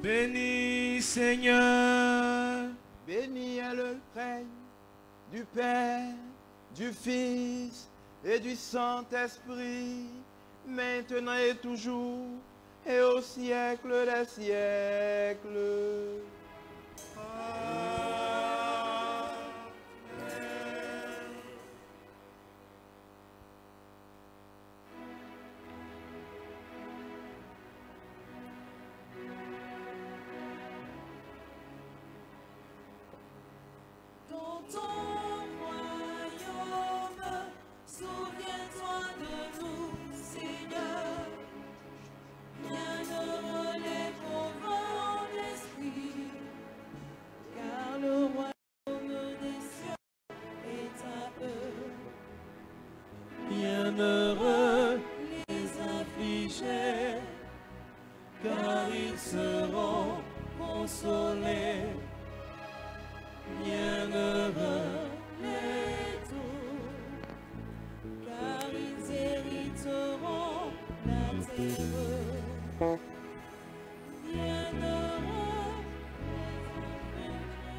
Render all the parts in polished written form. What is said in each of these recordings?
Béni Seigneur. Béni est le règne du Père, du Fils et du Saint-Esprit, maintenant et toujours, et au siècle des siècles. Dans ton royaume, souviens-toi de nous, Seigneur. Bienheureux les pauvres d'esprit, car le royaume des cieux est à eux. Bienheureux les affligés, car ils seront consolés. Bienheureux Les doux, car ils hériteront la terre. Bienheureux les affligés,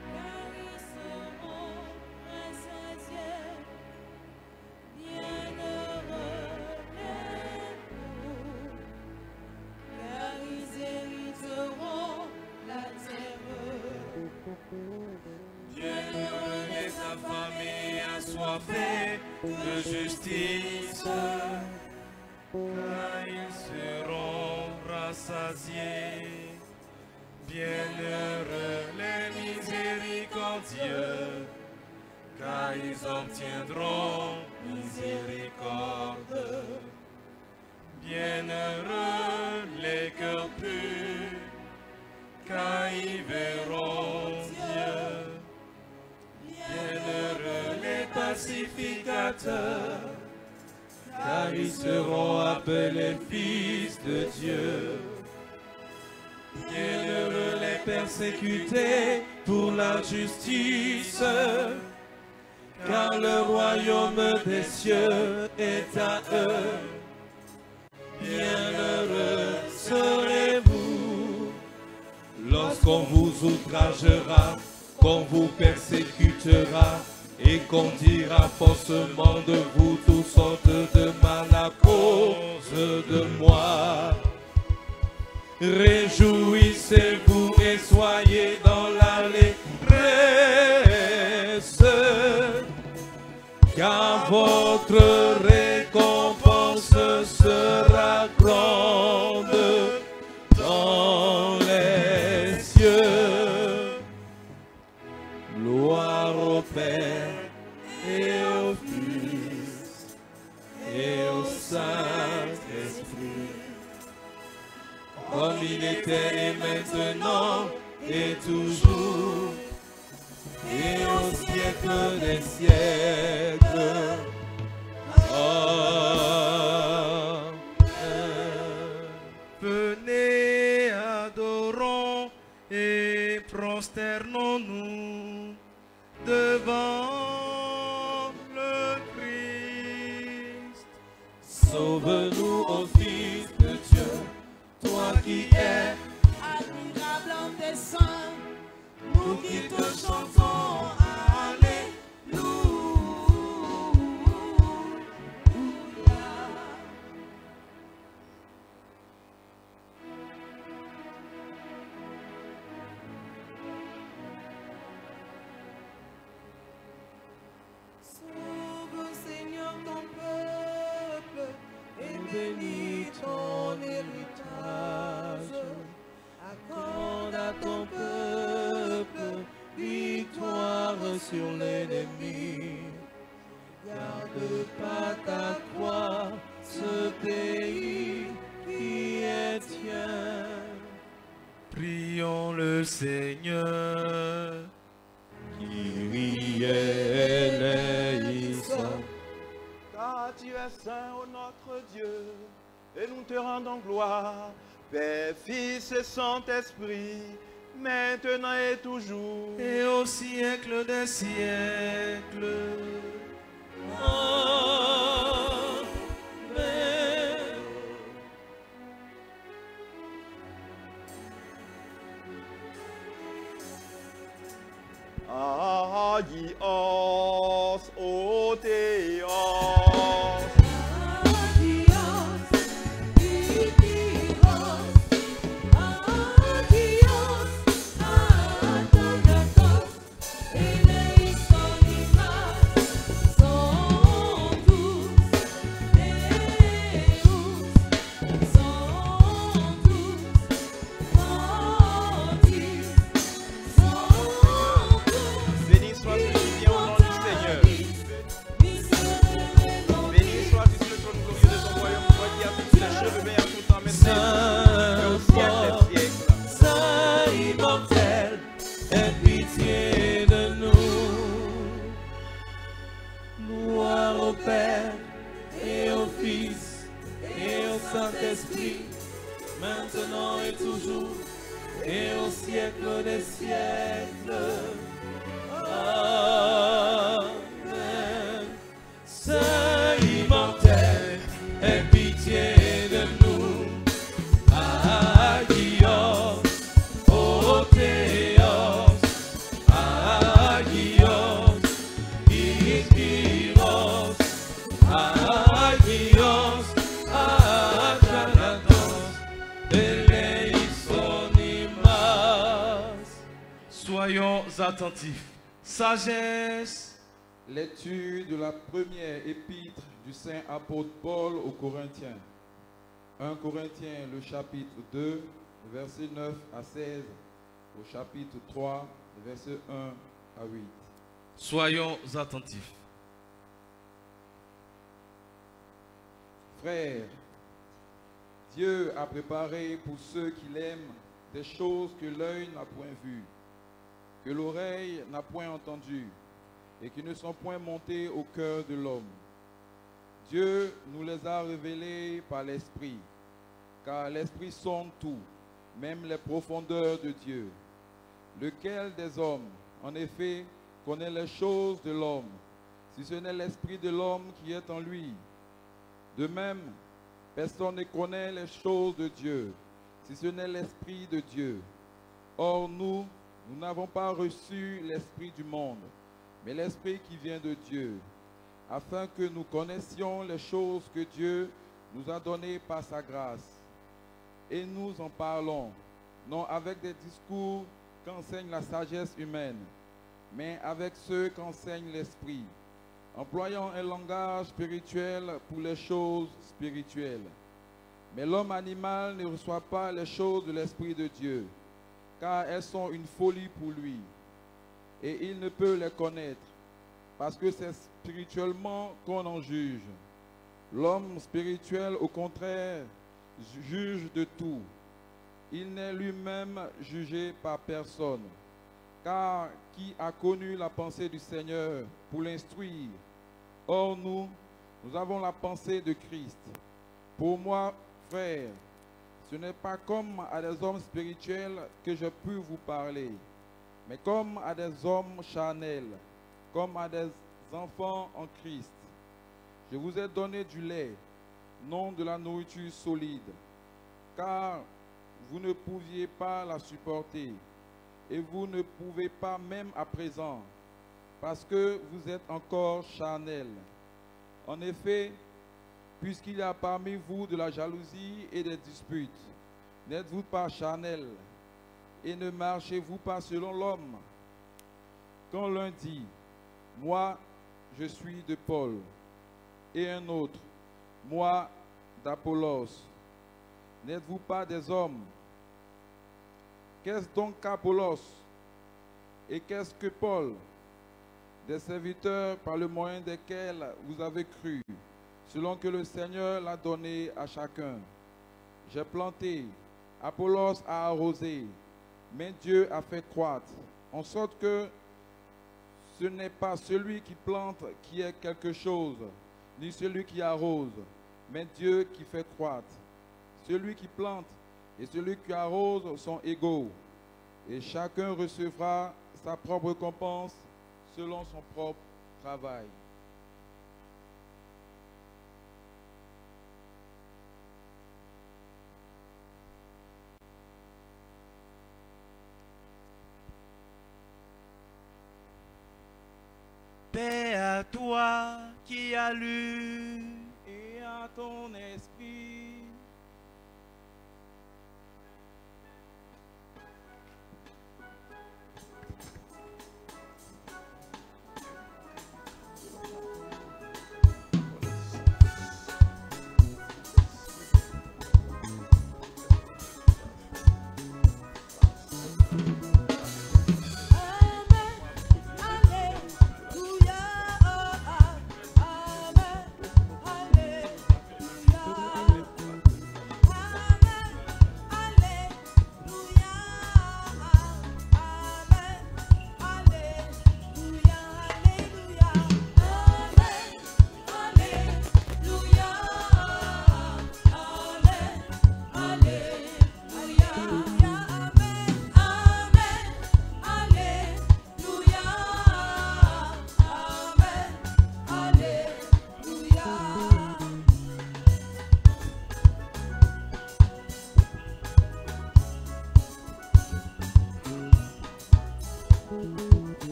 car ils seront rassasiés. Bienheureux les doux, car ils hériteront la terre. Bienheureux les affamés et assoiffés de justice, car ils seront rassasiés. Bienheureux les miséricordieux, car ils obtiendront miséricorde. Bienheureux les cœurs purs, car ils verront Dieu. Bienheureux les pacificateurs, car ils seront appelés fils de Dieu. Bienheureux les persécutés pour la justice, car le royaume des cieux est à eux. Bienheureux serez-vous lorsqu'on vous outragera, qu'on vous persécutera et qu'on dira faussement de vous toutes sortes de mal à cause de moi. Réjouissez-vous et soyez dans l'allégresse, car votre récompense sera grande dans les cieux. Gloire au Père et au Fils et au Saint-Esprit, comme il était et maintenant et toujours et au siècle des siècles. Amen. Venez, adorons et prosternons-nous devant le Christ. Sauve-nous, ô Fils de Dieu, toi qui es Admirable homme des saints, nous qui te chantons, Alléluia. Sauve, Seigneur, ton peuple et bénis ton héritage. Accorde à ton peuple victoire sur l'ennemi. Garde pas ta croix, ce pays qui est tien. Prions le Seigneur. Kyrie eleison. Car tu es saint, ô notre Dieu, et nous te rendons gloire, Père, Fils et Saint-Esprit, maintenant et toujours. Et au siècle des siècles. Amen. Saint-Esprit, maintenant et toujours, et au siècle des siècles. Amen. Saint immortel, aie pitié de nous. Agios, ô Théos, Agios, Ispiros, Agios, Athanatos, Eleisonimas. Soyons attentifs. Sagesse. Lecture de la première épître du Saint apôtre Paul aux Corinthiens. 1 Corinthiens, le chapitre 2, versets 9 à 16, au chapitre 3, versets 1 à 8. Soyons attentifs. Frères, Dieu a préparé pour ceux qui l'aiment des choses que l'œil n'a point vues, que l'oreille n'a point entendues, et qui ne sont point montées au cœur de l'homme. Dieu nous les a révélées par l'Esprit, car l'Esprit sonde tout, même les profondeurs de Dieu. Lequel des hommes, en effet, connaît les choses de l'homme, si ce n'est l'Esprit de l'homme qui est en lui? De même, personne ne connaît les choses de Dieu, si ce n'est l'Esprit de Dieu. Or nous n'avons pas reçu l'Esprit du monde, mais l'Esprit qui vient de Dieu, afin que nous connaissions les choses que Dieu nous a données par sa grâce. Et nous en parlons, non avec des discours qu'enseigne la sagesse humaine, mais avec ceux qu'enseigne l'Esprit, employant un langage spirituel pour les choses spirituelles. Mais l'homme animal ne reçoit pas les choses de l'Esprit de Dieu, car elles sont une folie pour lui, et il ne peut les connaître, parce que c'est spirituellement qu'on en juge. L'homme spirituel, au contraire, juge de tout. Il n'est lui-même jugé par personne. Car qui a connu la pensée du Seigneur pour l'instruire? Or nous avons la pensée de Christ. Pour moi, frère, ce n'est pas comme à des hommes spirituels que je puis vous parler, mais comme à des hommes charnels, comme à des enfants en Christ. Je vous ai donné du lait, non de la nourriture solide, car vous ne pouviez pas la supporter, et vous ne pouvez pas même à présent, parce que vous êtes encore charnels. En effet, puisqu'il y a parmi vous de la jalousie et des disputes, n'êtes-vous pas charnels, et ne marchez-vous pas selon l'homme? Quand l'un dit, moi, je suis de Paul, et un autre, moi, d'Apollos, n'êtes-vous pas des hommes? Qu'est-ce donc qu'Apollos? Et qu'est-ce que Paul? Des serviteurs par le moyen desquels vous avez cru, selon que le Seigneur l'a donné à chacun. J'ai planté, Apollos a arrosé, mais Dieu a fait croître, en sorte que ce n'est pas celui qui plante qui est quelque chose, ni celui qui arrose, mais Dieu qui fait croître. Celui qui plante et celui qui arrose sont égaux, et chacun recevra sa propre récompense selon son propre travail. Paix à toi qui as lu Et à ton esprit.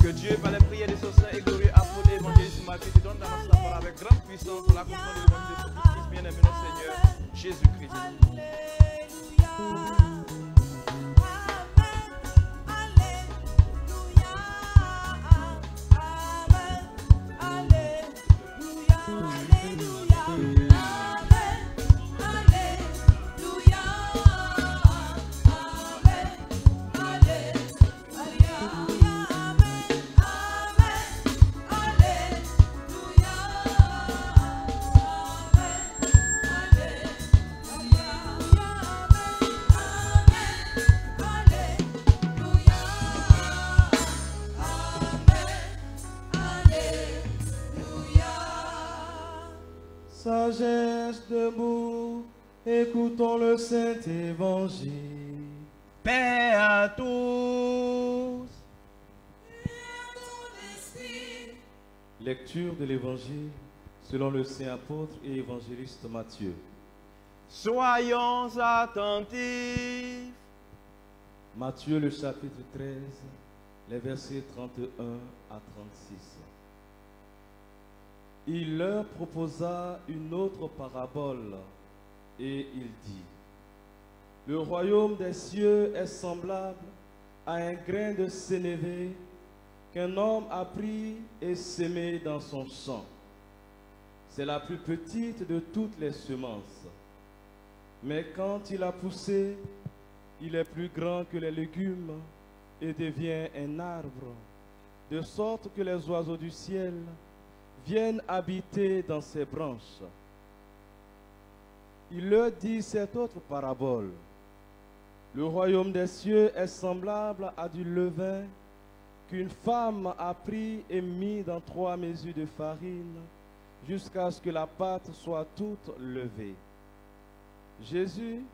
Que Dieu, par les prières de ce saint et glorieux apôtre évangéliste Matthieu, te donne dans notre parole avec grande puissance pour la comprendre de l'évangile de son Fils bien-aimé, notre Seigneur Jésus-Christ. Sagesse debout, écoutons le saint évangile. Paix à tous. Lecture de l'évangile selon le saint apôtre et évangéliste Matthieu. Soyons attentifs. Matthieu le chapitre 13, les versets 31 à 36. Il leur proposa une autre parabole et il dit: Le royaume des cieux est semblable à un grain de sénévé qu'un homme a pris et sémé dans son champ. C'est la plus petite de toutes les semences. Mais quand il a poussé, il est plus grand que les légumes et devient un arbre, de sorte que les oiseaux du ciel viennent habiter dans ses branches. Il leur dit cette autre parabole. Le royaume des cieux est semblable à du levain qu'une femme a pris et mis dans 3 mesures de farine jusqu'à ce que la pâte soit toute levée. Jésus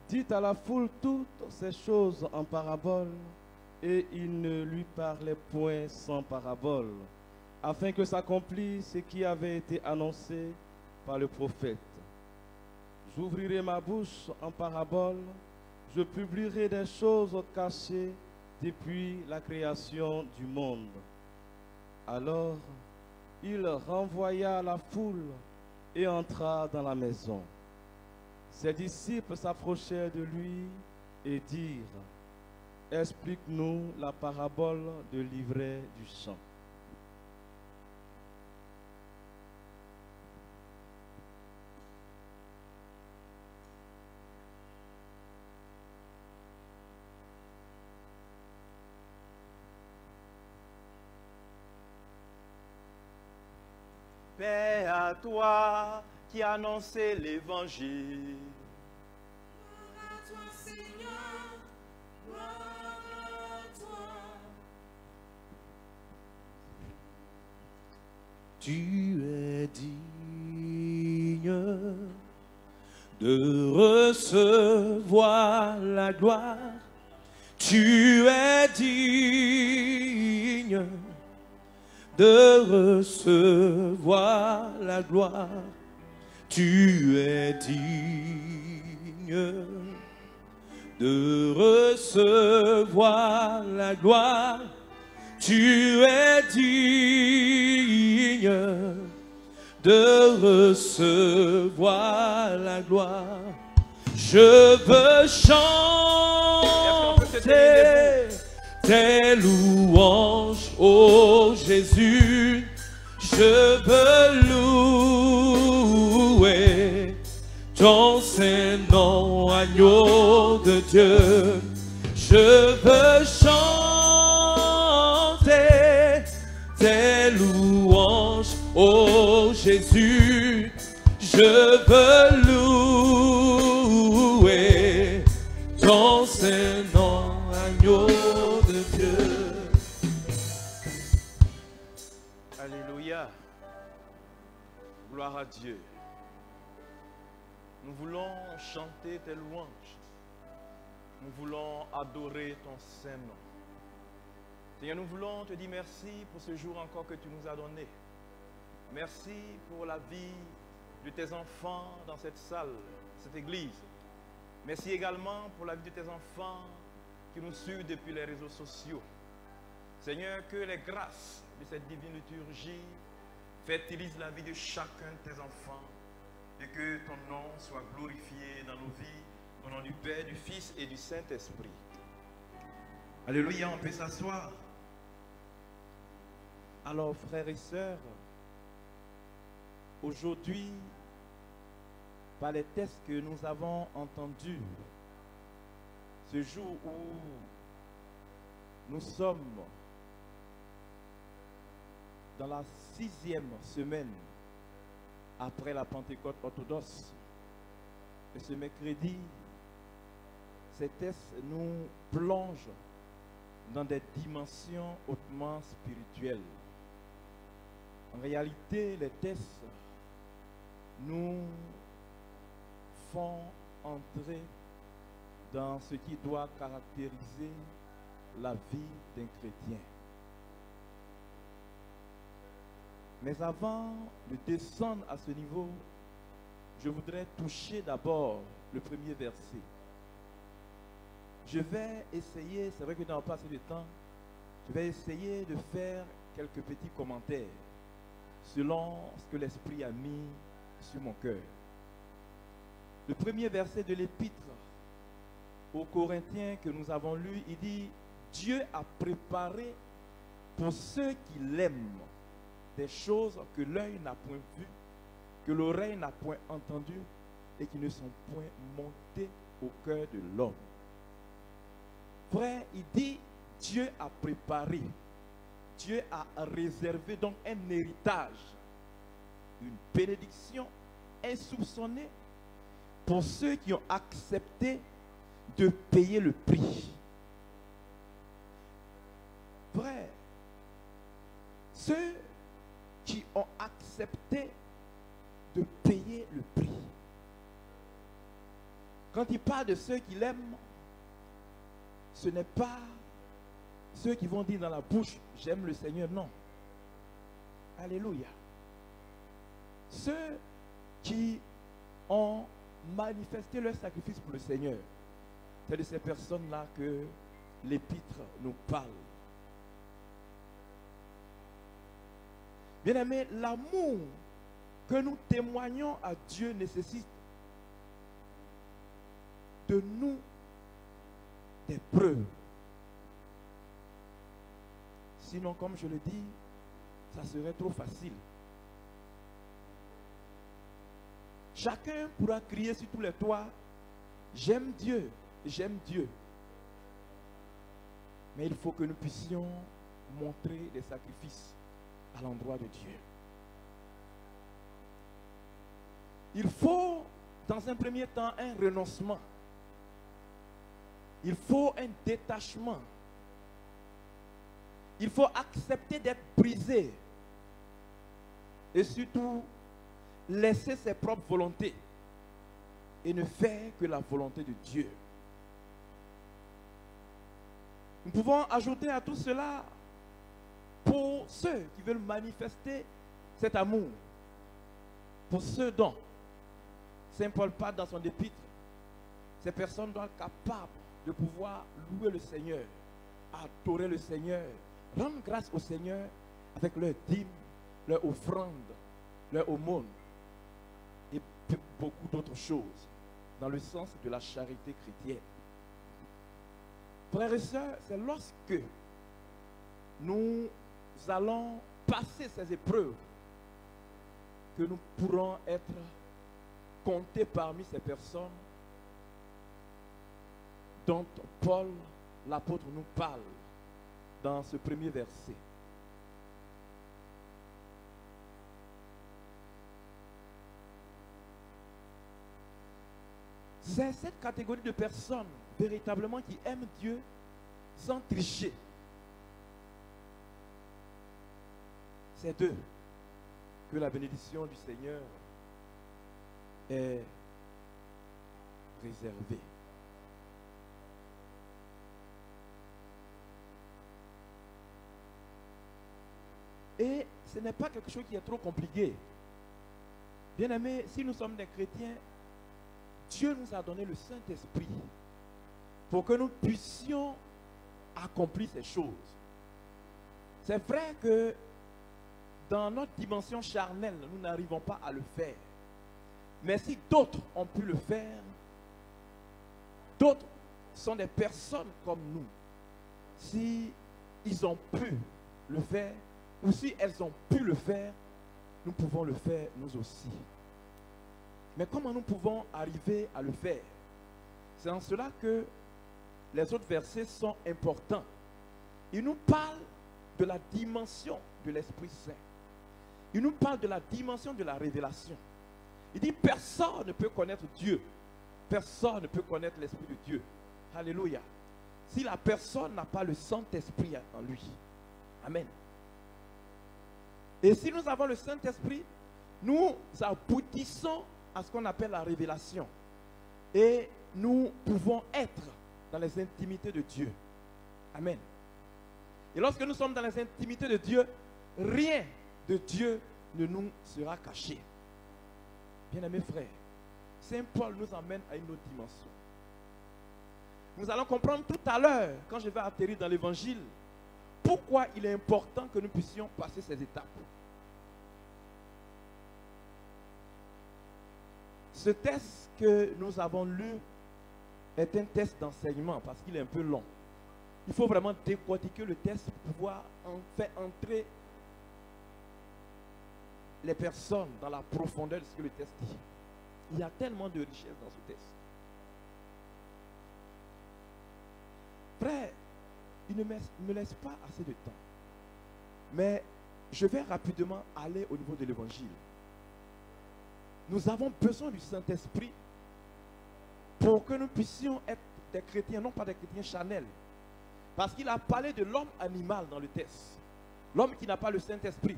dit à la foule toutes ces choses en parabole et il ne lui parlait point sans parabole, afin que s'accomplisse ce qui avait été annoncé par le prophète. J'ouvrirai ma bouche en parabole, je publierai des choses cachées depuis la création du monde. Alors, il renvoya la foule et entra dans la maison. Ses disciples s'approchèrent de lui et dirent: Explique-nous la parabole de l'ivraie du champ. Paix à toi qui annonçait l'évangile. Gloire à toi, Seigneur, gloire à toi. Tu es digne de recevoir la gloire. Tu es digne de recevoir la gloire. Tu es digne de recevoir la gloire. Tu es digne de recevoir la gloire. Je veux chanter tes louanges, ô Jésus. Je veux louer ton saint nom, agneau de Dieu. Je veux chanter tes louanges, ô Jésus. Je veux louer ton saint nom, agneau de Dieu. Alléluia. Gloire à Dieu. Nous voulons chanter tes louanges. Nous voulons adorer ton saint nom. Seigneur, nous voulons te dire merci pour ce jour encore que tu nous as donné. Merci pour la vie de tes enfants dans cette salle, cette église. Merci également pour la vie de tes enfants qui nous suivent depuis les réseaux sociaux. Seigneur, que les grâces de cette divine liturgie fertilisent la vie de chacun de tes enfants et que ton nom soit glorifié dans nos vies, au nom du Père, du Fils et du Saint-Esprit. Alléluia, on peut s'asseoir. Alors, frères et sœurs, aujourd'hui, par les textes que nous avons entendus, ce jour où nous sommes dans la 6e semaine après la Pentecôte orthodoxe, et ce mercredi, ces textes nous plongent dans des dimensions hautement spirituelles. En réalité, les textes nous font entrer dans ce qui doit caractériser la vie d'un chrétien. Mais avant de descendre à ce niveau, je voudrais toucher d'abord le premier verset. Je vais essayer, c'est vrai que nous n'avons pas assez de temps, je vais essayer de faire quelques petits commentaires selon ce que l'Esprit a mis sur mon cœur. Le premier verset de l'Épître aux Corinthiens que nous avons lu, il dit « Dieu a préparé pour ceux qui l'aiment des choses que l'œil n'a point vues, que l'oreille n'a point entendues et qui ne sont point montées au cœur de l'homme. » Frère, il dit Dieu a préparé, Dieu a réservé donc un héritage, une bénédiction insoupçonnée pour ceux qui ont accepté de payer le prix. Frère, ceux qui ont accepté de payer le prix. Quand il parle de ceux qui l'aiment, ce n'est pas ceux qui vont dire dans la bouche, j'aime le Seigneur, non. Alléluia. Ceux qui ont manifesté leur sacrifice pour le Seigneur, c'est de ces personnes-là que l'Épître nous parle. Bien-aimés, l'amour que nous témoignons à Dieu nécessite de nous des preuves. Sinon, comme je le dis, ça serait trop facile. Chacun pourra crier sur tous les toits, j'aime Dieu, j'aime Dieu. Mais il faut que nous puissions montrer des sacrifices à l'endroit de Dieu. Il faut, dans un premier temps, un renoncement. Il faut un détachement. Il faut accepter d'être brisé. Et surtout, laisser ses propres volontés et ne faire que la volonté de Dieu. Nous pouvons ajouter à tout cela, pour ceux qui veulent manifester cet amour, pour ceux dont Saint Paul parle dans son épître, ces personnes doivent être capables de pouvoir louer le Seigneur, adorer le Seigneur, rendre grâce au Seigneur avec leurs dîmes, leurs offrandes, leurs aumônes et beaucoup d'autres choses dans le sens de la charité chrétienne. Frères et sœurs, c'est lorsque nous allons passer ces épreuves que nous pourrons être comptés parmi ces personnes dont Paul, l'apôtre, nous parle dans ce premier verset. C'est cette catégorie de personnes véritablement qui aiment Dieu sans tricher. C'est d'eux que la bénédiction du Seigneur est réservée. Et ce n'est pas quelque chose qui est trop compliqué. Bien-aimés, si nous sommes des chrétiens, Dieu nous a donné le Saint-Esprit pour que nous puissions accomplir ces choses. C'est vrai que dans notre dimension charnelle, nous n'arrivons pas à le faire. Mais si d'autres ont pu le faire, d'autres sont des personnes comme nous. Si ils ont pu le faire, ou si elles ont pu le faire, nous pouvons le faire nous aussi. Mais comment nous pouvons arriver à le faire? C'est en cela que les autres versets sont importants. Ils nous parlent de la dimension de l'Esprit Saint. Ils nous parlent de la dimension de la révélation. Il dit personne ne peut connaître Dieu. Personne ne peut connaître l'Esprit de Dieu. Alléluia. Si la personne n'a pas le Saint-Esprit en lui. Amen. Et si nous avons le Saint-Esprit, nous aboutissons à ce qu'on appelle la révélation. Et nous pouvons être dans les intimités de Dieu. Amen. Et lorsque nous sommes dans les intimités de Dieu, rien de Dieu ne nous sera caché. Bien-aimés frères, Saint Paul nous emmène à une autre dimension. Nous allons comprendre tout à l'heure, quand je vais atterrir dans l'évangile, pourquoi il est important que nous puissions passer ces étapes. Ce test que nous avons lu est un test d'enseignement parce qu'il est un peu long. Il faut vraiment décortiquer le test pour pouvoir faire entrer les personnes dans la profondeur de ce que le test dit. Il y a tellement de richesse dans ce test. Frère, il ne me laisse pas assez de temps. Mais je vais rapidement aller au niveau de l'évangile. Nous avons besoin du Saint-Esprit pour que nous puissions être des chrétiens, non pas des chrétiens charnels. Parce qu'il a parlé de l'homme animal dans le test. L'homme qui n'a pas le Saint-Esprit,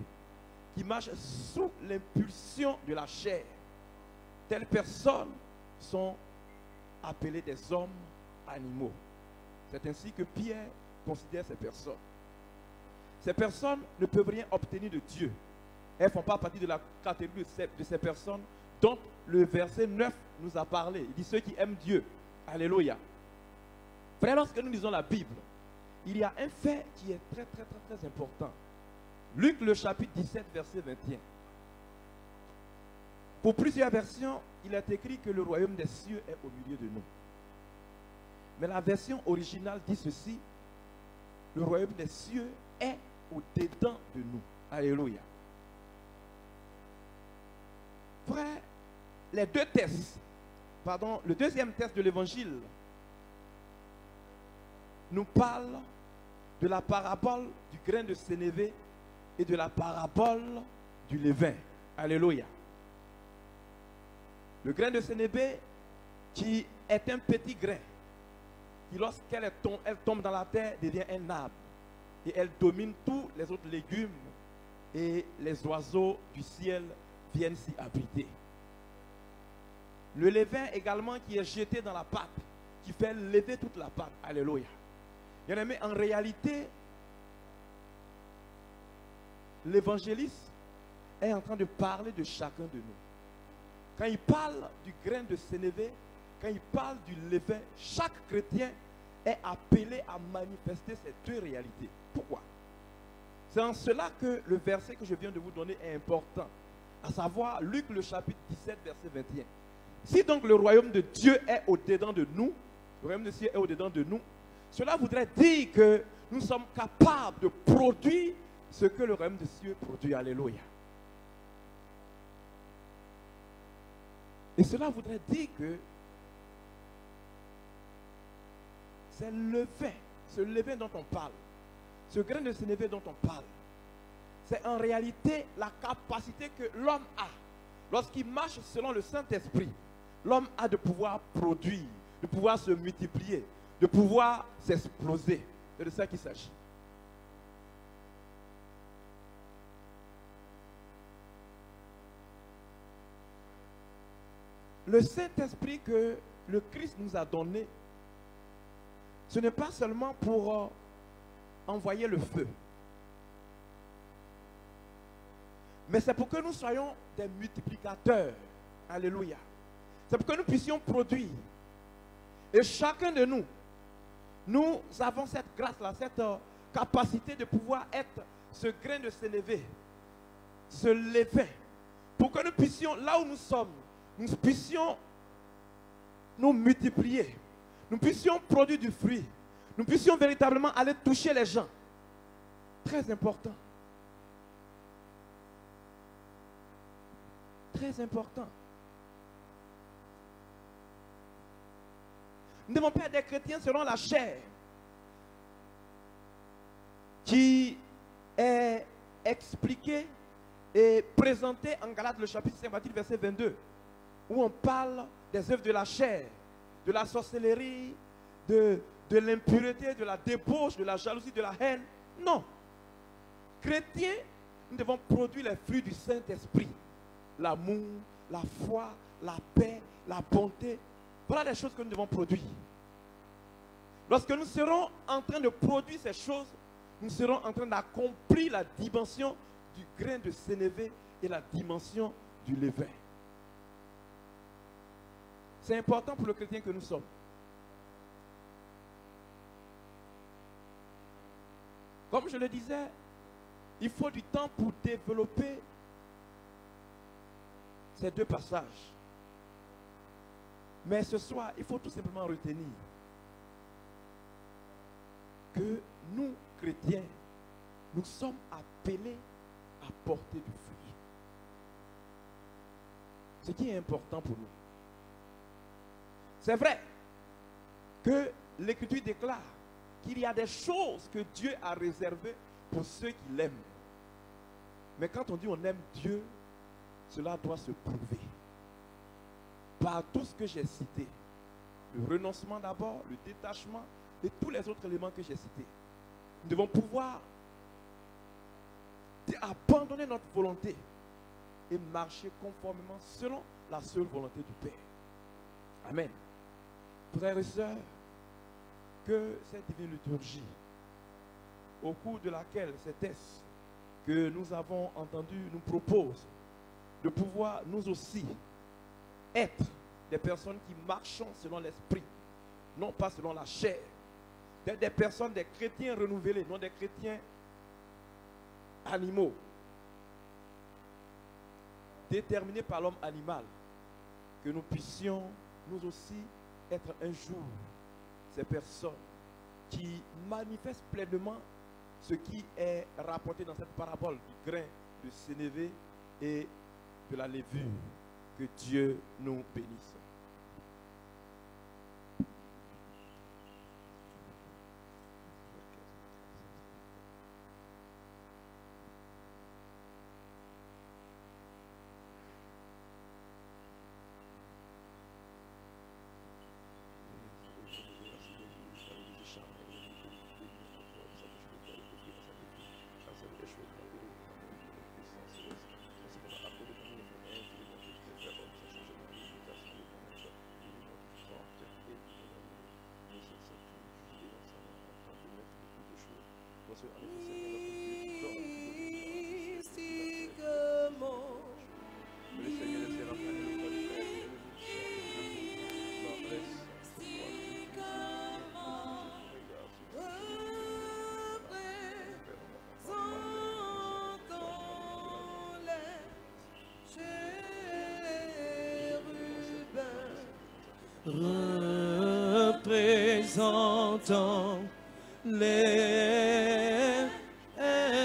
qui marche sous l'impulsion de la chair. Telles personnes sont appelées des hommes animaux. C'est ainsi que Pierre considère ces personnes. Ces personnes ne peuvent rien obtenir de Dieu. Elles ne font pas partie de la catégorie de ces personnes dont le verset 9 nous a parlé. Il dit ceux qui aiment Dieu. Alléluia. Frère, lorsque nous lisons la Bible, il y a un fait qui est très important. Luc le chapitre 17, verset 21. Pour plusieurs versions, il est écrit que le royaume des cieux est au milieu de nous. Mais la version originale dit ceci: le royaume des cieux est au-dedans de nous. Alléluia. Frère, les deux tests, le deuxième test de l'évangile nous parle de la parabole du grain de sénévé et de la parabole du levain. Alléluia. Le grain de sénévé qui est un petit grain qui lorsqu'elle tombe dans la terre devient un arbre et elle domine tous les autres légumes et les oiseaux du ciel viennent s'y abriter. Le levain également qui est jeté dans la pâte, qui fait lever toute la pâte. Alléluia. Bien aimé, en réalité, l'évangéliste est en train de parler de chacun de nous. Quand il parle du grain de sénévé, quand il parle du levain, chaque chrétien est appelé à manifester ces deux réalités. Pourquoi? C'est en cela que le verset que je viens de vous donner est important. À savoir, Luc le chapitre 17, verset 21. Si donc le royaume de Dieu est au-dedans de nous, le royaume de Dieu est au-dedans de nous, cela voudrait dire que nous sommes capables de produire ce que le royaume de Dieu produit. Alléluia. Et cela voudrait dire que c'est ce levain dont on parle, ce grain de sénévé dont on parle, c'est en réalité la capacité que l'homme a. Lorsqu'il marche selon le Saint-Esprit, l'homme a de pouvoir produire, de pouvoir se multiplier, de pouvoir s'exploser. C'est de ça qu'il s'agit. Le Saint-Esprit que le Christ nous a donné, ce n'est pas seulement pour envoyer le feu, mais c'est pour que nous soyons des multiplicateurs. Alléluia. C'est pour que nous puissions produire. Et chacun de nous, nous avons cette grâce-là, capacité de pouvoir être ce grain de sénévé, ce levain, pour que nous puissions, là où nous sommes, nous puissions nous multiplier, nous puissions produire du fruit, nous puissions véritablement aller toucher les gens. Très important. Très important. Nous ne devons pas être des chrétiens selon la chair, qui est expliqué et présenté en Galates, le chapitre 5, verset 22, où on parle des œuvres de la chair, de la sorcellerie, de l'impureté, de la débauche, de la jalousie, de la haine. Non. Chrétiens, nous devons produire les fruits du Saint-Esprit. L'amour, la foi, la paix, la bonté. Voilà les choses que nous devons produire. Lorsque nous serons en train de produire ces choses, nous serons en train d'accomplir la dimension du grain de sénévé et la dimension du levain. C'est important pour le chrétien que nous sommes. Comme je le disais, il faut du temps pour développer ces deux passages. Mais ce soir, il faut tout simplement retenir que nous, chrétiens, nous sommes appelés à porter du fruit. Ce qui est important pour nous. C'est vrai que l'Écriture déclare qu'il y a des choses que Dieu a réservées pour ceux qui l'aiment. Mais quand on dit on aime Dieu, cela doit se prouver. Par tout ce que j'ai cité. Le renoncement d'abord, le détachement et tous les autres éléments que j'ai cités. Nous devons pouvoir abandonner notre volonté et marcher conformément selon la seule volonté du Père. Amen. Frères et sœurs, que cette divine liturgie, au cours de laquelle ces textes que nous avons entendus nous propose de pouvoir nous aussi être des personnes qui marchons selon l'esprit, non pas selon la chair, des personnes, des chrétiens renouvelés, non des chrétiens animaux, déterminés par l'homme animal, que nous puissions nous aussi être un jour ces personnes qui manifestent pleinement ce qui est rapporté dans cette parabole du grain de sénévé et de la levure. Que Dieu nous bénisse. Représentant les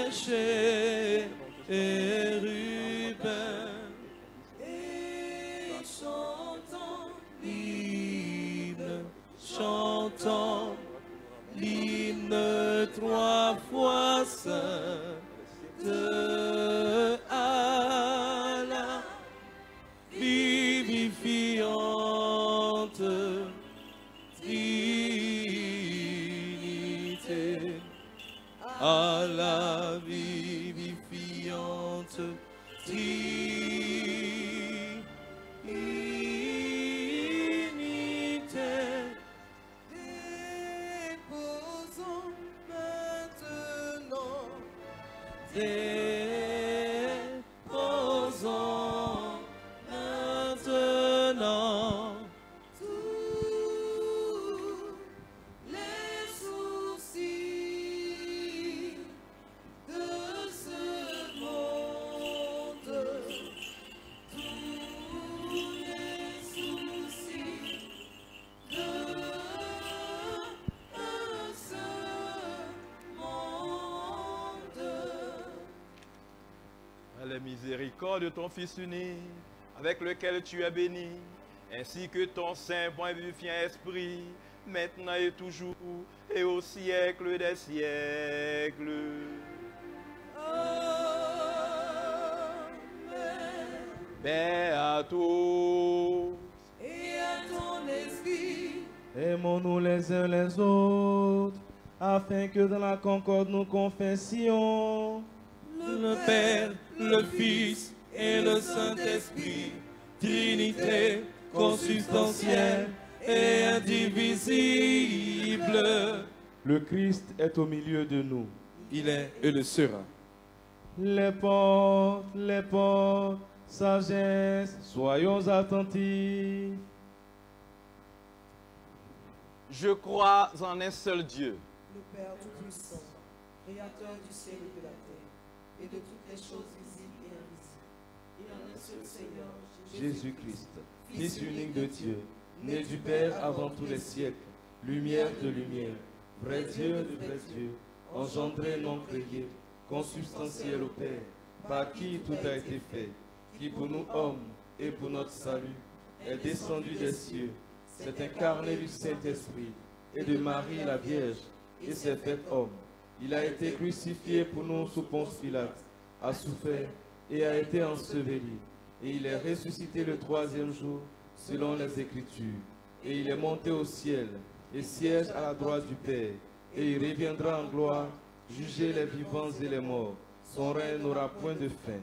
chérubins et chantant l'hymne trois fois saint à la vivifiante Trinité, à la vivifiante Trinité. Déposons maintenant, déposons maintenant tous les soucis miséricorde de ton Fils unique, avec lequel tu es béni, ainsi que ton saint, bon et vivifiant esprit, maintenant et toujours, et au siècle des siècles. Amen. Paix à tous. Et à ton esprit, Aimons-nous les uns les autres, afin que dans la concorde nous confessions Le Père, le Fils et le Saint-Esprit, Trinité consubstantielle et indivisible. le Christ est au milieu de nous. Il est et le sera. Les portes, sagesse, soyons attentifs. Je crois en un seul Dieu, le Père Tout-Puissant, Créateur du ciel et de la terre, et de toutes les choses visibles et invisibles, et en un seul Seigneur, Jésus-Christ, Fils unique de Dieu, né du Père avant tous les siècles, lumière de lumière, vrai Dieu de vrai Dieu, engendré non créé, consubstantiel au Père, par qui tout a été fait, qui pour nous hommes et pour notre salut est descendu des cieux, s'est incarné du Saint-Esprit et de Marie la Vierge, et s'est fait homme. Il a été crucifié pour nous sous Ponce Pilate, a souffert et a été enseveli. Et il est ressuscité le troisième jour, selon les Écritures. Et il est monté au ciel, et siège à la droite du Père. Et il reviendra en gloire, juger les vivants et les morts. Son règne n'aura point de fin.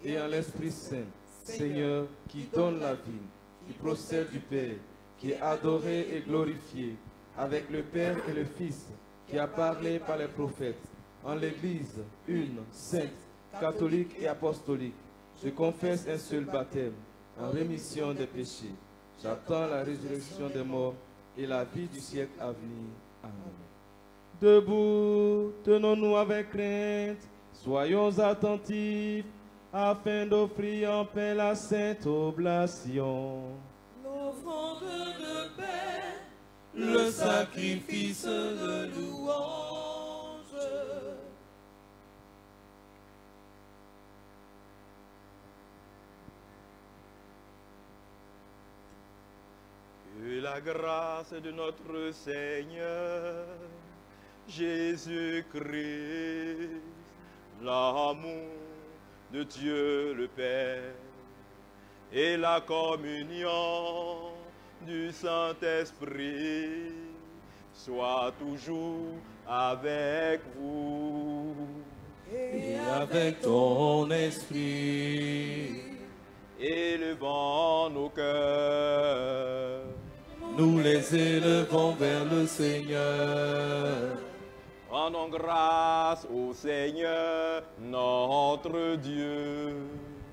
Et en l'Esprit Saint, Seigneur, qui donne la vie, qui procède du Père, qui est adoré et glorifié, avec le Père et le Fils, qui a parlé par les prophètes, en l'Église, une, sainte, catholique et apostolique. Je confesse un seul baptême, en rémission des péchés. J'attends la résurrection des morts et la vie du siècle à venir. Amen. Debout, tenons-nous avec crainte, soyons attentifs, afin d'offrir en paix la sainte oblation. l'offrande de paix, Le sacrifice de louange. que la grâce de notre Seigneur Jésus-Christ, l'amour de Dieu le Père et la communion du Saint-Esprit soit toujours avec vous. et avec ton esprit. Élevons nos cœurs, Nous les élevons vers le Seigneur. rendons grâce au Seigneur notre Dieu.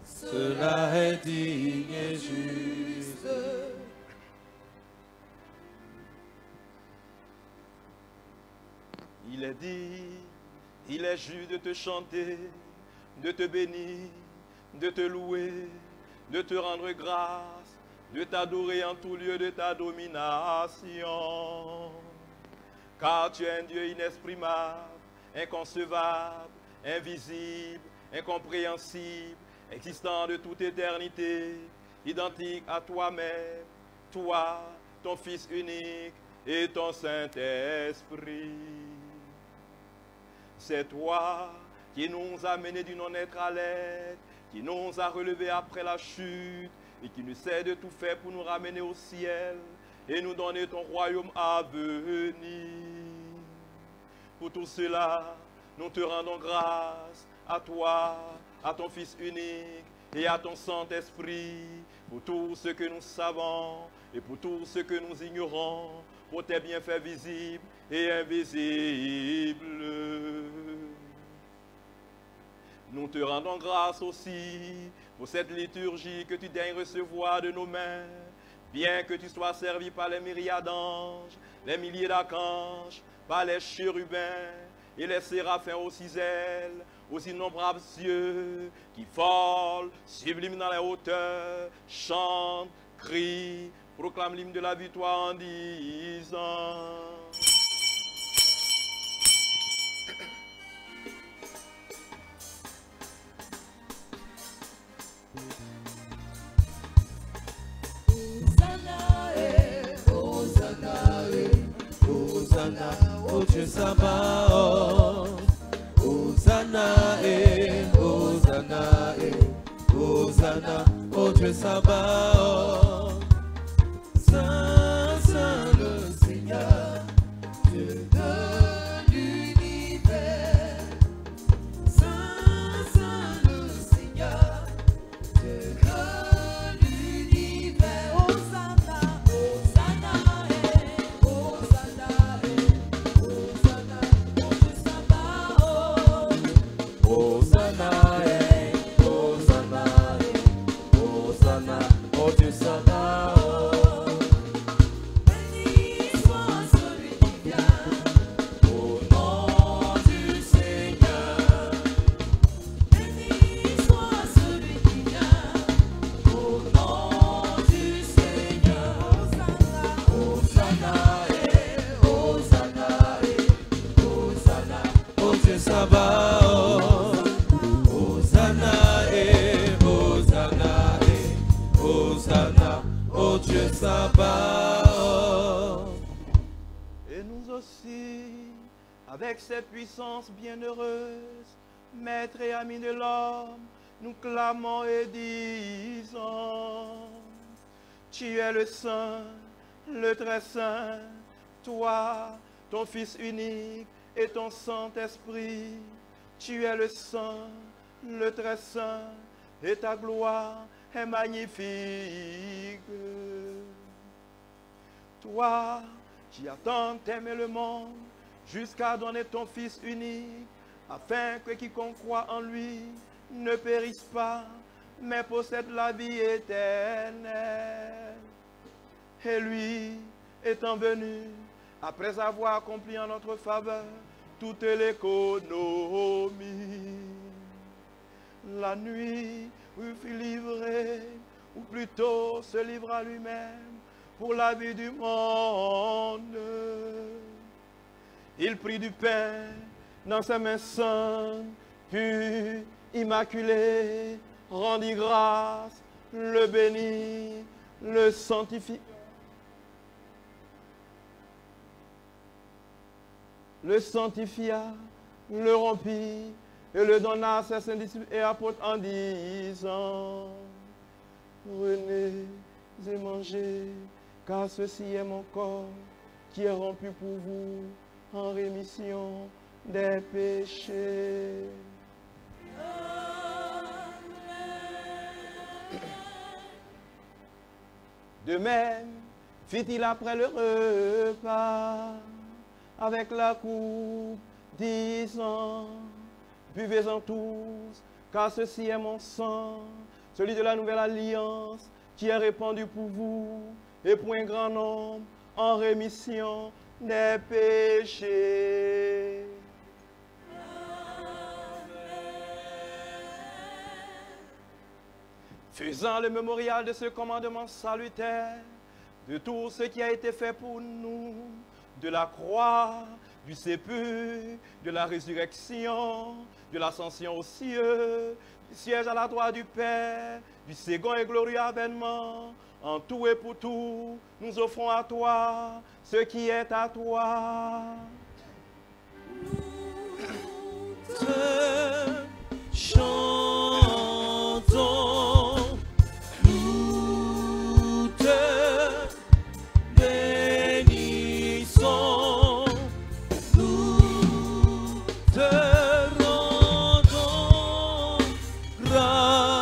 Cela est digne et juste. Il est dit, il est juste de te chanter, de te bénir, de te louer, de te rendre grâce, de t'adorer en tout lieu de ta domination. Car tu es un Dieu inexprimable, inconcevable, invisible, incompréhensible, existant de toute éternité, identique à toi-même, toi, ton Fils unique et ton Saint-Esprit. C'est toi qui nous as menés du non-être à l'être, qui nous a relevés après la chute et qui nous sait de tout faire pour nous ramener au ciel et nous donner ton royaume à venir. Pour tout cela, nous te rendons grâce à toi, à ton Fils unique et à ton Saint-Esprit, pour tout ce que nous savons et pour tout ce que nous ignorons, pour tes bienfaits visibles et invisibles. Nous te rendons grâce aussi pour cette liturgie que tu daignes recevoir de nos mains, bien que tu sois servi par les myriades d'anges, les milliers d'archanges, par les chérubins et les séraphins aux 6 ailes, aux innombrables cieux qui volent, sublimes dans les hauteurs, chantent, crient, proclament l'hymne de la victoire en disant: Dieu Sabaoth. Hosanna et Hosanna et Hosanna, ô Dieu Sabaoth. Saint, Saint le Seigneur, Dieu de l'univers. Saint, Saint le Seigneur, Dieu de l'univers. Hosanna, Hosanna et Hosanna et Hosanna, ô Dieu Sabaoth. Hosanna et Hosanna et Hosanna, ô Dieu Sabaoth. Béni soit celui qui vient au nom du Seigneur. Béni soit celui qui vient au nom du Seigneur. Hosanna, Hosanna et Hosanna et Hosanna, ô Dieu Sabaoth. Hosanna et Hosanna et Hosanna, ô Dieu Sabaoth. Et nous aussi, avec cette puissance bienheureuse, maître et ami de l'homme, nous clamons et disons, tu es le Saint, le très Saint, toi, ton Fils unique et ton Saint-Esprit, tu es le Saint, le très Saint, et ta gloire est magnifique. Toi, qui as tant aimé le monde, jusqu'à donner ton Fils unique, afin que quiconque croit en lui ne périsse pas, mais possède la vie éternelle. Et lui, étant venu, après avoir accompli en notre faveur toute l'économie, la nuit où il fut livré, ou plutôt se livra lui-même pour la vie du monde. Il prit du pain dans ses mains saintes, puis immaculées, rendit grâce, le bénit, le sanctifia. Le sanctifia, le rompit et le donna à ses saints disciples et apôtres en disant, prenez et mangez, car ceci est mon corps qui est rompu pour vous en rémission des péchés. De même, fit-il après le repas, avec la coupe, disant, buvez-en tous, car ceci est mon sang, celui de la nouvelle alliance, qui est répandu pour vous et pour un grand nombre en rémission des péchés. Faisant le mémorial de ce commandement salutaire, de tout ce qui a été fait pour nous, de la croix, du sépulcre, de la résurrection, de l'ascension aux cieux, du siège à la droite du Père, du second et glorieux avènement, en tout et pour tout, nous offrons à toi ce qui est à toi. Nous te chantons, nous te bénissons, nous te rendons grâce,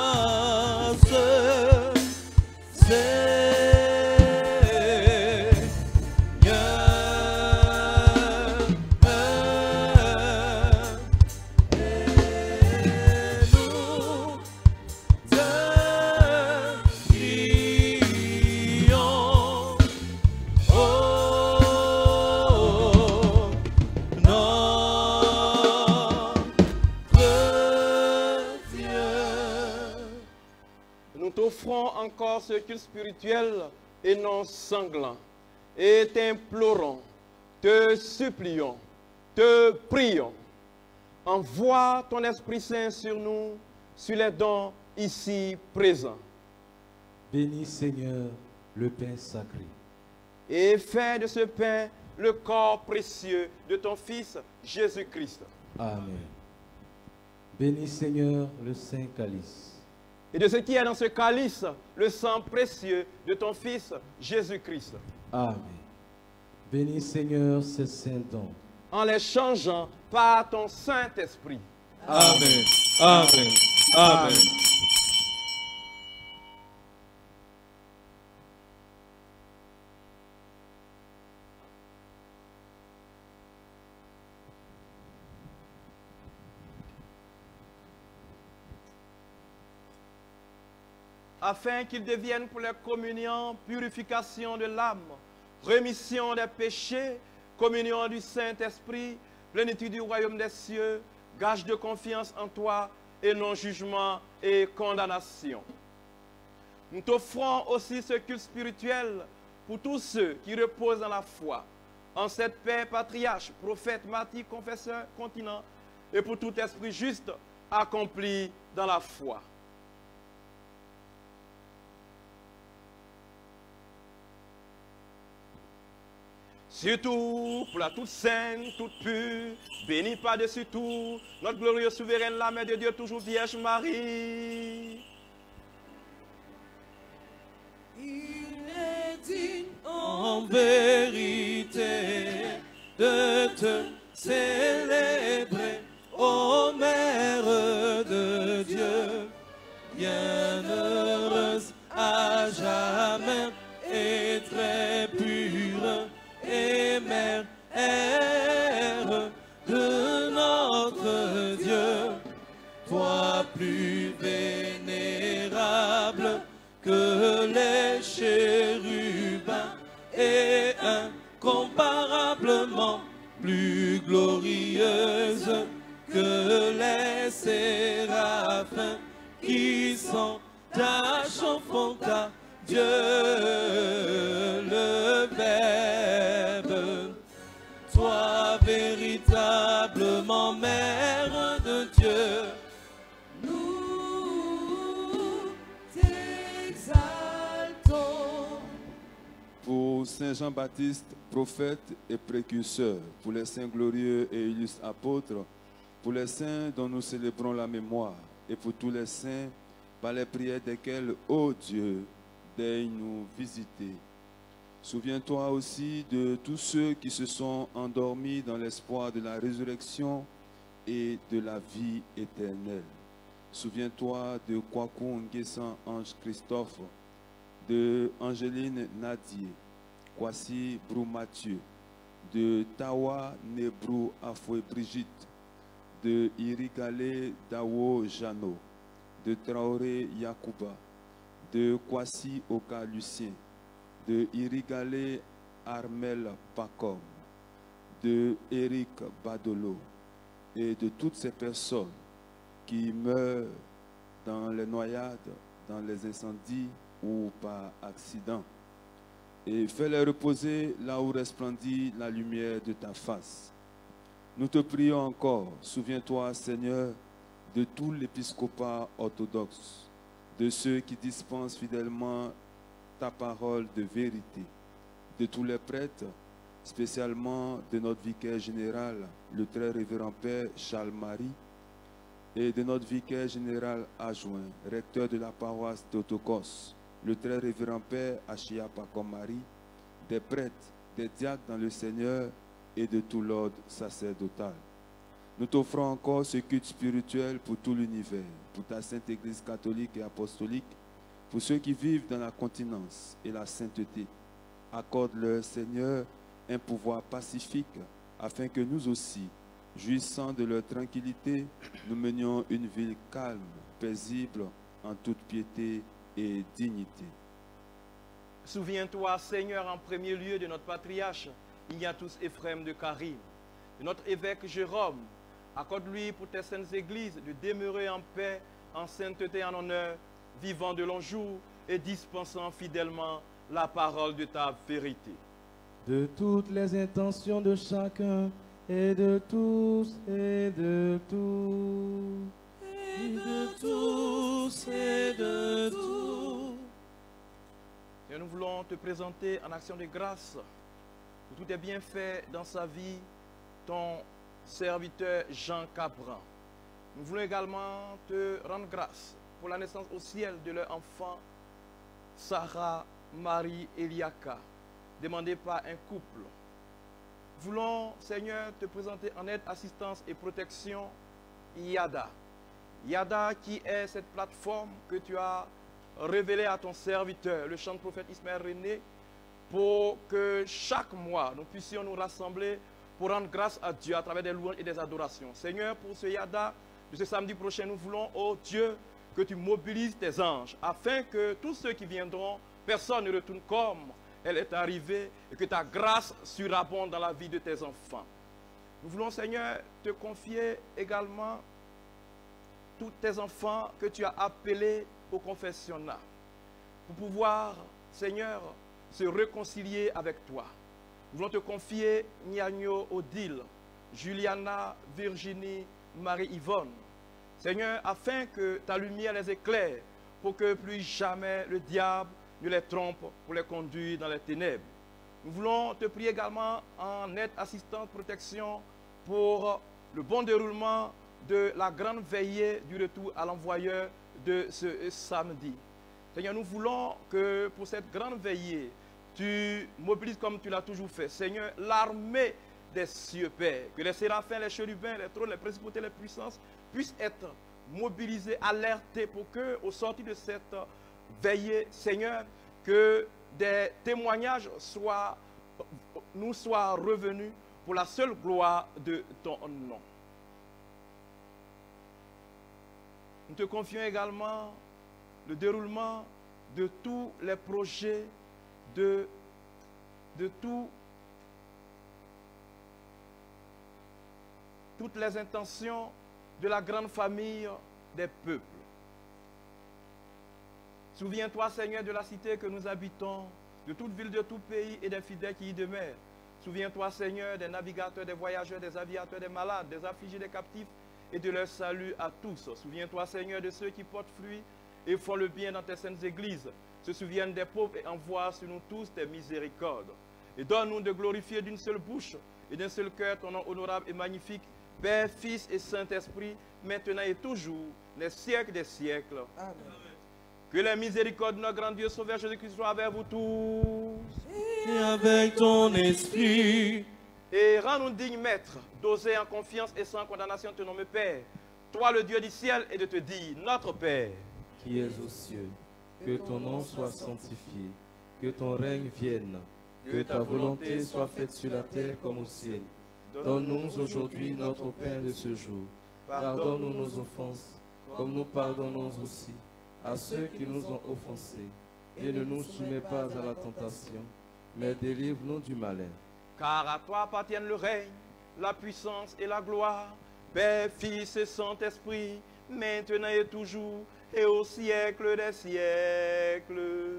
t'offrons encore ce culte spirituel et non sanglant, et t'implorons, te supplions, te prions. Envoie ton Esprit Saint sur nous, sur les dons ici présents. Bénis, Seigneur, le pain sacré. Et fais de ce pain le corps précieux de ton Fils Jésus-Christ. Amen. Bénis Seigneur le saint calice. Et de ce qui est dans ce calice, le sang précieux de ton Fils Jésus-Christ. Amen. Bénis Seigneur ces saints dons. En les changeant par ton Saint-Esprit. Amen. Amen. Amen. Afin qu'ils deviennent pour la communion, purification de l'âme, rémission des péchés, communion du Saint-Esprit, plénitude du royaume des cieux, gage de confiance en toi et non jugement et condamnation. Nous t'offrons aussi ce culte spirituel pour tous ceux qui reposent dans la foi, en cette paix, patriarche, prophète, martyr, confesseur, continent, et pour tout esprit juste accompli dans la foi. Surtout pour la toute sainte, toute pure, bénie par-dessus tout, notre glorieuse souveraine, la Mère de Dieu, toujours Vierge Marie. Il est digne en vérité de te célébrer, ô Mère de Dieu, bienheureuse à jamais et très pure, et mère de notre Dieu, toi plus vénérable que les chérubins et incomparablement plus glorieuse que les séraphins qui sont ta chanfanta, Dieu le Verbe, toi véritablement Mère de Dieu, nous t'exaltons. Pour Saint Jean-Baptiste, prophète et précurseur, pour les saints glorieux et illustres apôtres, pour les saints dont nous célébrons la mémoire, et pour tous les saints, par les prières desquels, ô Dieu, daigne nous visiter. Souviens-toi aussi de tous ceux qui se sont endormis dans l'espoir de la résurrection et de la vie éternelle. Souviens-toi de Kwaku Nguessan Ange Christophe, de Angéline Nadier, Kwasi Brou Mathieu, de Tawa Nebrou Afoué Brigitte, de Irigale Dawo Jano, de Traoré Yakuba, de Kwasi Oka Lucien, de Irigale Armel Pacom, de Eric Badolo et de toutes ces personnes qui meurent dans les noyades, dans les incendies ou par accident. Et fais-les reposer là où resplendit la lumière de ta face. Nous te prions encore, souviens-toi Seigneur de tout l'épiscopat orthodoxe, de ceux qui dispensent fidèlement ta parole de vérité, de tous les prêtres, spécialement de notre vicaire général, le très révérend Père Charles-Marie, et de notre vicaire général adjoint, recteur de la paroisse Théotokos, le très révérend Père Achia Pakomari, des prêtres, des diacres dans le Seigneur et de tout l'ordre sacerdotal. Nous t'offrons encore ce culte spirituel pour tout l'univers, pour ta sainte Église catholique et apostolique, pour ceux qui vivent dans la continence et la sainteté. Accorde-leur, Seigneur, un pouvoir pacifique, afin que nous aussi, jouissant de leur tranquillité, nous menions une vie calme, paisible, en toute piété et dignité. Souviens-toi, Seigneur, en premier lieu de notre patriarche, Ignatius Éphrem de Karim, de notre évêque Jérôme. Accorde-lui pour tes saintes églises de demeurer en paix, en sainteté et en honneur, vivant de longs jours et dispensant fidèlement la parole de ta vérité. De toutes les intentions de chacun et de tous et de tout. Et de tous et de tout. Et nous voulons te présenter en action de grâce pour tous tes bienfaits dans sa vie, ton serviteur Jean Cabran. Nous voulons également te rendre grâce pour la naissance au ciel de leur enfant, Sarah Marie Eliaka, demandée par un couple. Nous voulons, Seigneur, te présenter en aide, assistance et protection Yada. Yada qui est cette plateforme que tu as révélée à ton serviteur, le chant de prophète Ismaël René, pour que chaque mois nous puissions nous rassembler pour rendre grâce à Dieu à travers des louanges et des adorations. Seigneur, pour ce Yada, de ce samedi prochain, nous voulons, oh Dieu, que tu mobilises tes anges afin que tous ceux qui viendront, personne ne retourne comme elle est arrivée et que ta grâce surabonde dans la vie de tes enfants. Nous voulons, Seigneur, te confier également tous tes enfants que tu as appelés au confessionnat pour pouvoir, Seigneur, se réconcilier avec toi. Nous voulons te confier Niagno Odile, Juliana, Virginie, Marie-Yvonne. Seigneur, afin que ta lumière les éclaire pour que plus jamais le diable ne les trompe pour les conduire dans les ténèbres. Nous voulons te prier également en aide, assistance, protection pour le bon déroulement de la grande veillée du retour à l'envoyeur de ce samedi. Seigneur, nous voulons que pour cette grande veillée, tu mobilises comme tu l'as toujours fait. Seigneur, l'armée des cieux, Père, que les séraphins, les chérubins, les trônes, les principautés, les puissances puissent être mobilisés, alertés pour que, au sortir de cette veillée, Seigneur, que des témoignages nous soient revenus pour la seule gloire de ton nom. Nous te confions également le déroulement de tous les projets, de toutes les intentions de la grande famille des peuples. Souviens-toi, Seigneur, de la cité que nous habitons, de toute ville, de tout pays et des fidèles qui y demeurent. Souviens-toi, Seigneur, des navigateurs, des voyageurs, des aviateurs, des malades, des affligés, des captifs et de leur salut à tous. Souviens-toi, Seigneur, de ceux qui portent fruit et font le bien dans tes saintes églises. Se souviennent des pauvres et envoie sur nous tous tes miséricordes. Et donne-nous de glorifier d'une seule bouche et d'un seul cœur ton nom honorable et magnifique, Père, Fils et Saint-Esprit, maintenant et toujours, les siècles des siècles. Amen. Que la miséricorde de notre grand Dieu Sauveur Jésus-Christ soit avec vous tous. Et avec ton esprit. Et rends-nous dignes, Maître, d'oser en confiance et sans condamnation te nommer Père, toi le Dieu du ciel, et de te dire, notre Père, qui es aux cieux, que ton nom soit sanctifié, que ton règne vienne, que ta volonté soit faite sur la terre comme au ciel. Donne-nous aujourd'hui notre pain de ce jour. Pardonne-nous nos offenses, comme nous pardonnons aussi à ceux qui nous ont offensés. Et ne nous soumets pas à la tentation, mais délivre-nous du malin. car à toi appartiennent le règne, la puissance et la gloire, Père, Fils et Saint-Esprit, maintenant et toujours, et au siècle des siècles.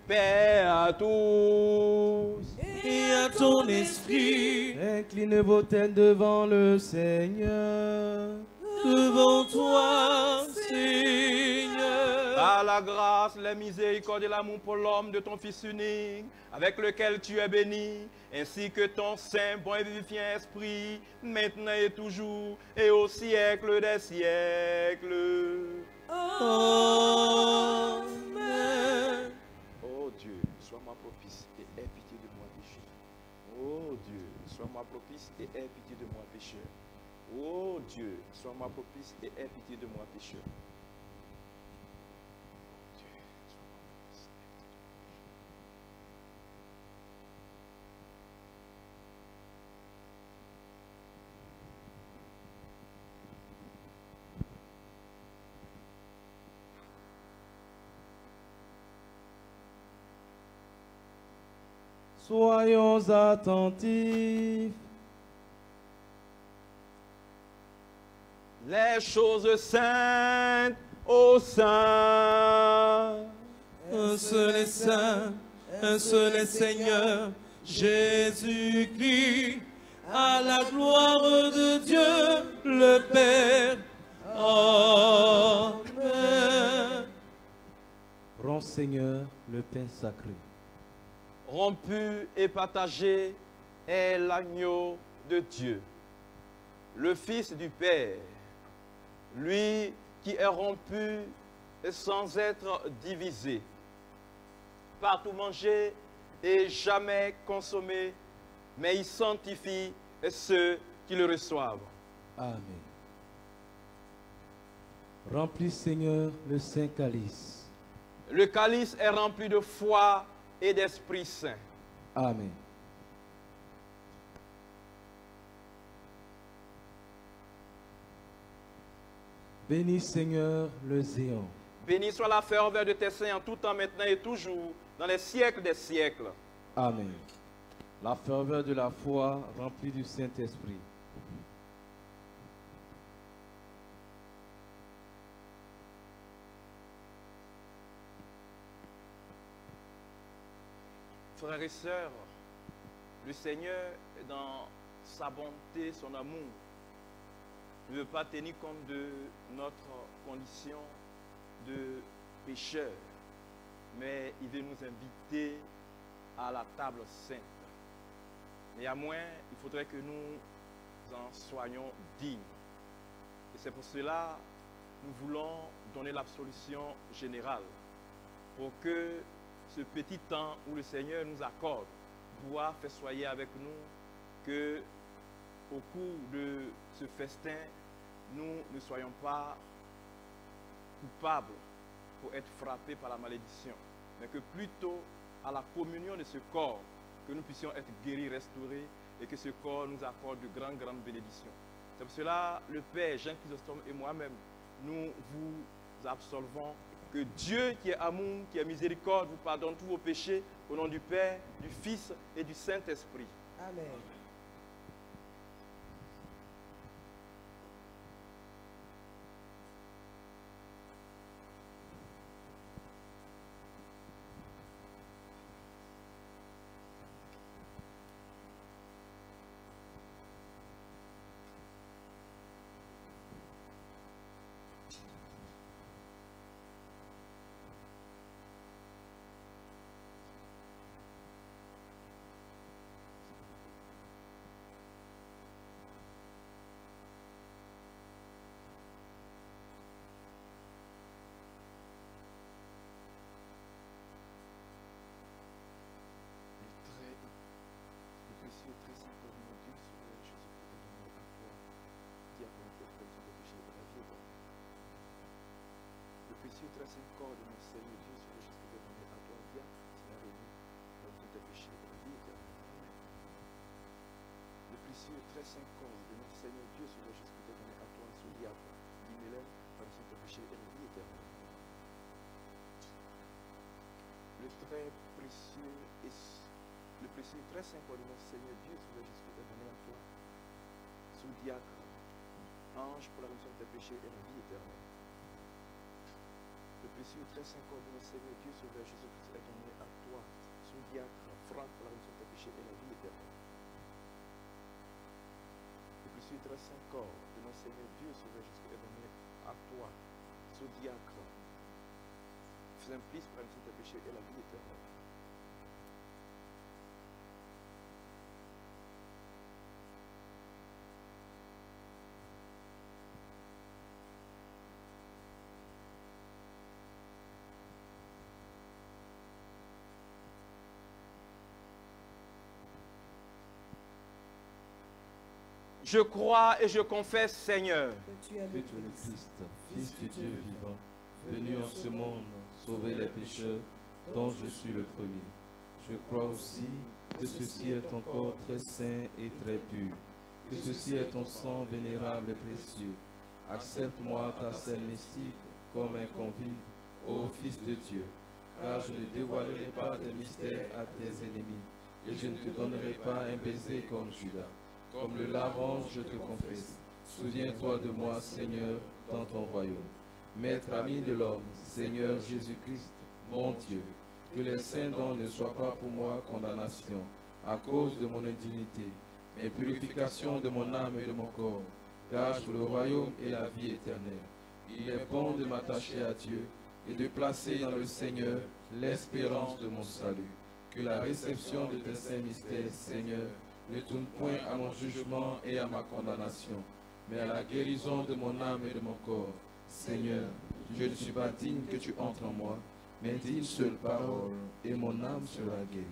Paix à tous. Et à ton esprit, Inclinez vos têtes devant le Seigneur. devant toi, Seigneur. Par la grâce, la miséricorde et l'amour pour l'homme de ton Fils unique, avec lequel tu es béni, ainsi que ton saint, bon et vivifiant esprit, maintenant et toujours, et au siècle des siècles. Amen. Oh Dieu, sois-moi propice et aie pitié de moi pécheur. Oh Dieu, sois-moi propice et aie pitié de moi pécheur. Oh Dieu, sois-moi propice et aie pitié de moi pécheur. Soyons attentifs. Les choses saintes au sein. Un seul est saint, un seul est Seigneur, Jésus-Christ, à la gloire de Dieu le Père. Amen. Prends, Seigneur, le pain sacré. rompu et partagé est l'agneau de Dieu, le Fils du Père, lui qui est rompu et sans être divisé, partout mangé et jamais consommé, mais il sanctifie ceux qui le reçoivent. Amen. Remplis, Seigneur, le saint calice. Le calice est rempli de foi et d'Esprit Saint. Amen. Bénis, Seigneur, le Zéon. Béni soit la ferveur de tes saints en tout temps, maintenant et toujours, dans les siècles des siècles. Amen. La ferveur de la foi remplie du Saint-Esprit. Frères et sœurs, le Seigneur, dans sa bonté, son amour, ne veut pas tenir compte de notre condition de pécheurs, mais il veut nous inviter à la table sainte. Néanmoins, il faudrait que nous en soyons dignes. Et c'est pour cela que nous voulons donner l'absolution générale, pour que ce petit temps où le Seigneur nous accorde pour pouvoir festoyer avec nous, que au cours de ce festin, nous ne soyons pas coupables pour être frappés par la malédiction, mais que plutôt à la communion de ce corps, que nous puissions être guéris, restaurés, et que ce corps nous accorde de grandes bénédictions. C'est pour cela, le Père, Jean Chrysostome et moi-même, nous vous absolvons. Que Dieu, qui est amour, qui est miséricorde, vous pardonne tous vos péchés, au nom du Père, du Fils et du Saint-Esprit. Amen. Très saint corps de notre Seigneur Dieu, sur le Jésus qui est donné à toi, viens, Seigneur, et nous, dans tes péchés de la vie éternelle. Amen. Le précieux et très saint corps de notre Seigneur Dieu, sur le Jésus qui est donné à toi, sous diable, dis-nous, par tes péchés et la vie éternelle. Le très précieux et très saint corps de notre Seigneur Dieu, sur le Jésus qui est donné à toi, sous diacre, ange pour la rémission de tes péchés et la vie éternelle. Le précieux très saint corps de notre Seigneur Dieu, Sauveur Jésus-Christ, est donné à toi, sous diacre, franc pour la rémission de tes péchés et la vie éternelle. Le précieux très saint corps de notre Seigneur Dieu, Sauveur Jésus-Christ, est donné à toi, sous diacre, simplice pour la rémission de tes péchés et la vie éternelle. Je crois et je confesse, Seigneur, Que tu es Que le tu es le Christ, Christ, Fils du Dieu vivant, venu en ce monde sauver les pécheurs, dont je suis le premier. Je crois aussi que ceci est ton corps très saint et très pur, que ceci est ton sang vénérable et précieux. Accepte-moi ta scène mystique comme un convive, ô Fils de Dieu, car je ne dévoilerai pas tes mystères à tes ennemis, et je ne te donnerai pas un baiser comme Judas. Comme le larron, je te confesse. Souviens-toi de moi, Seigneur, dans ton royaume. Maître ami de l'homme, Seigneur Jésus-Christ, mon Dieu, que les saints dons ne soient pas pour moi condamnation, à cause de mon indignité, mais purification de mon âme et de mon corps, car le royaume et la vie éternelle. Il est bon de m'attacher à Dieu et de placer dans le Seigneur l'espérance de mon salut. Que la réception de tes saints mystères, Seigneur, ne tourne point à mon jugement et à ma condamnation, mais à la guérison de mon âme et de mon corps. Seigneur, je ne suis pas digne que tu entres en moi, mais dis une seule parole et mon âme sera guérie.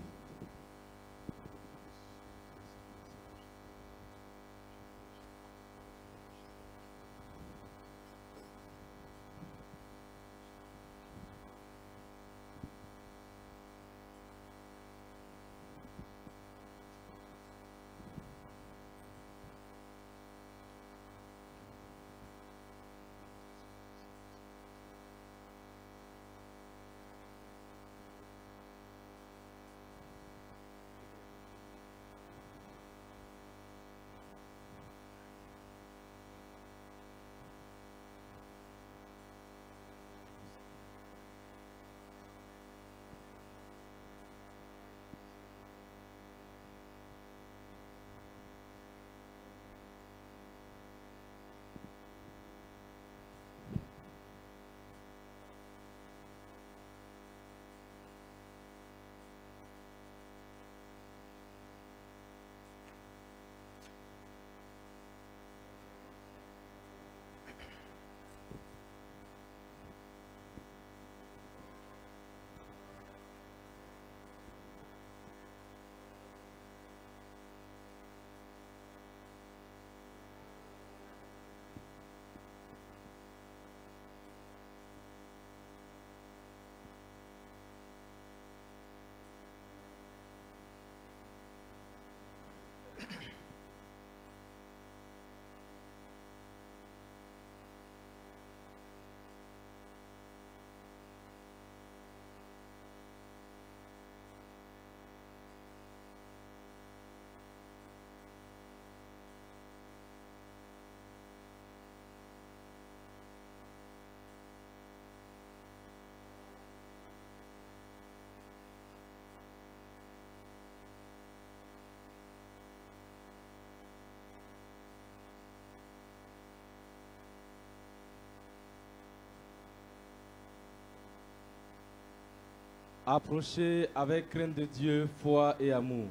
Approchez avec crainte de Dieu, foi et amour.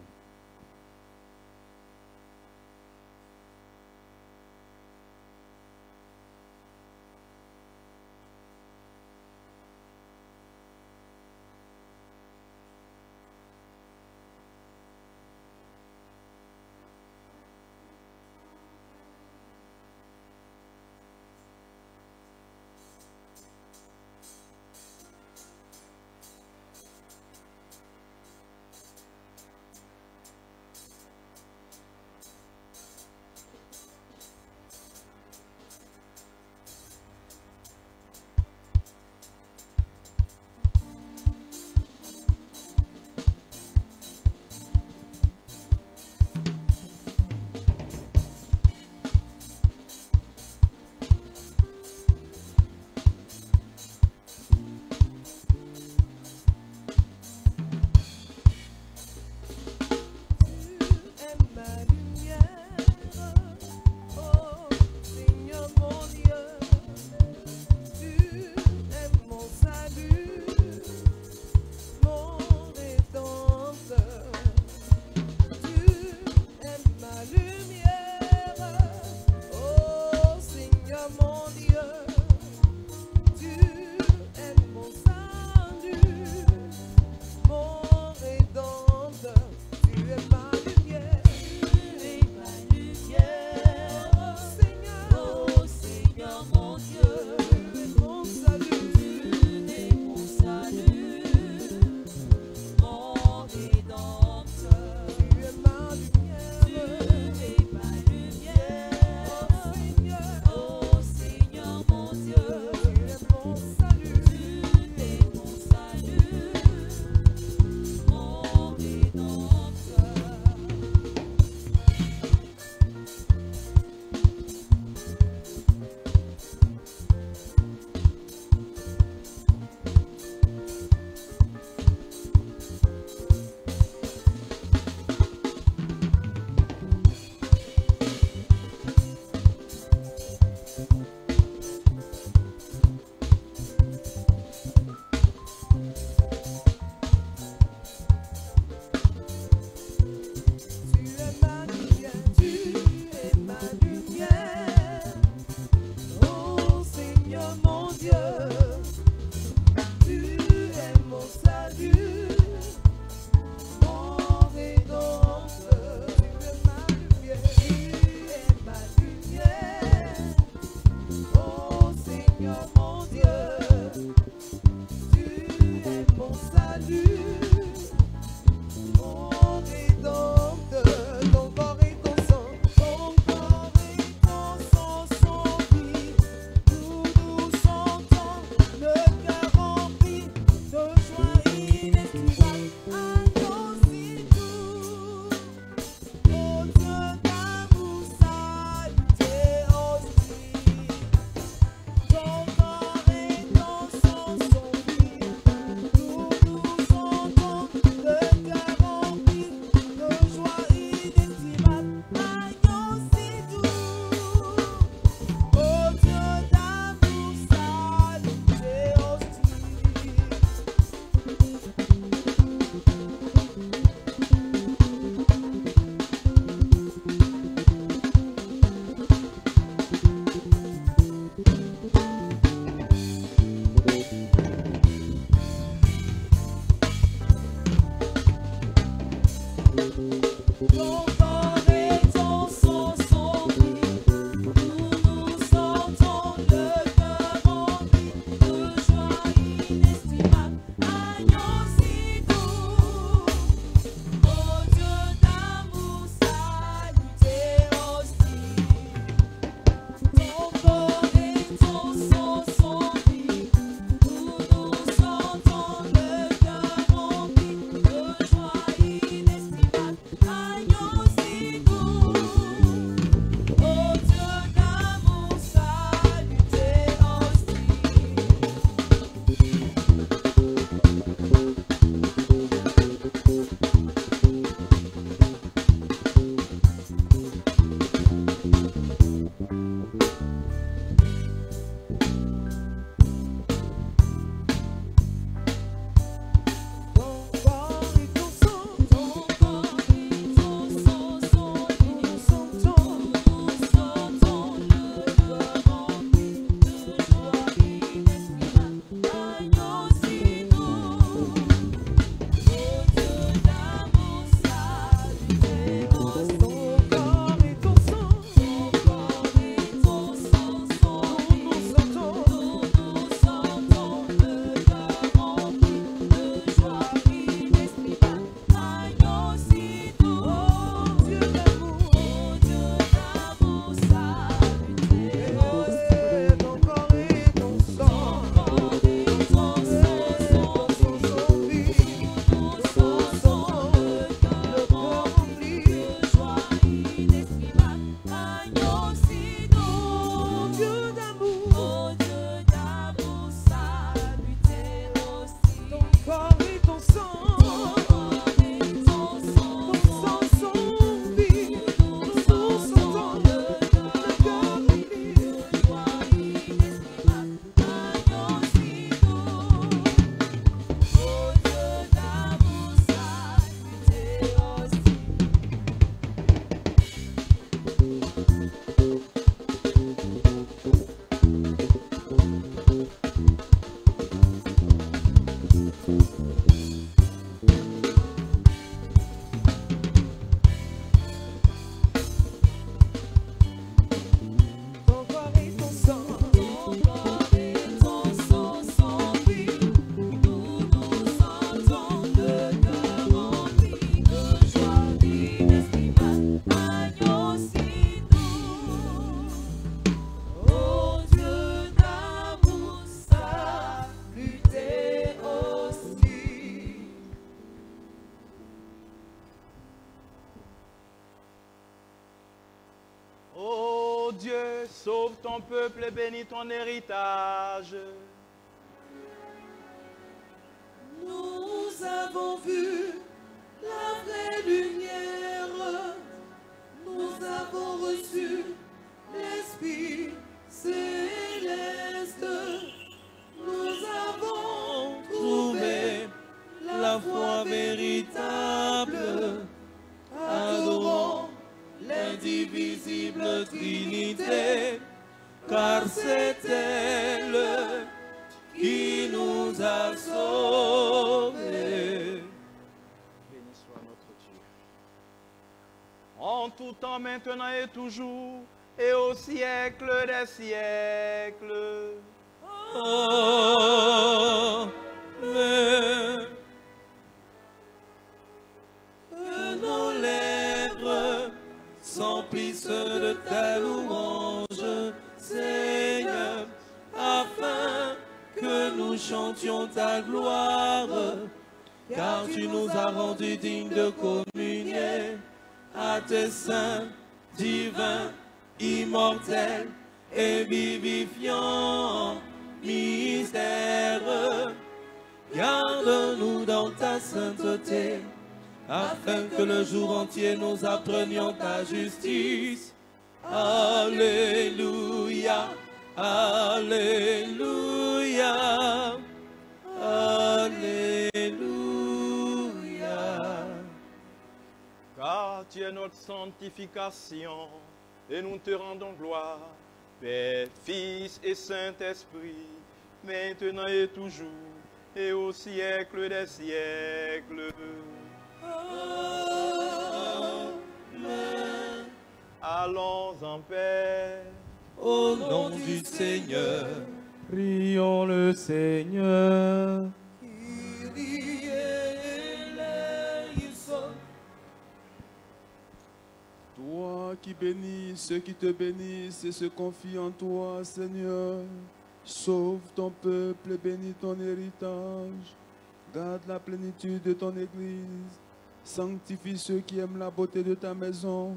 ton peuple et bénis ton héritage. Nous avons vu la vraie lumière. Nous avons reçu l'Esprit céleste. Nous avons trouvé la foi véritable. Adorons l'indivisible Trinité, car c'est elle qui nous a sauvés. Béni soit notre Dieu. En tout temps, maintenant et toujours, et au siècle des siècles. Amen. Que nos lèvres s'emplissent de ta louange, Seigneur, afin que nous chantions ta gloire, car tu nous as rendus dignes de communier à tes saints, divins, immortels et vivifiants mystères. Garde-nous dans ta sainteté, afin que le jour entier nous apprenions ta justice. Alléluia, Alléluia, Alléluia. Car tu es notre sanctification, et nous te rendons gloire, Père, Fils et Saint-Esprit, maintenant et toujours, et au siècle des siècles. Amen. Allons en paix. Au nom du Seigneur, Prions le Seigneur. Kyrie eleison. Toi qui bénis ceux qui te bénissent et se confient en toi, Seigneur, sauve ton peuple et bénis ton héritage. Garde la plénitude de ton Église. Sanctifie ceux qui aiment la beauté de ta maison.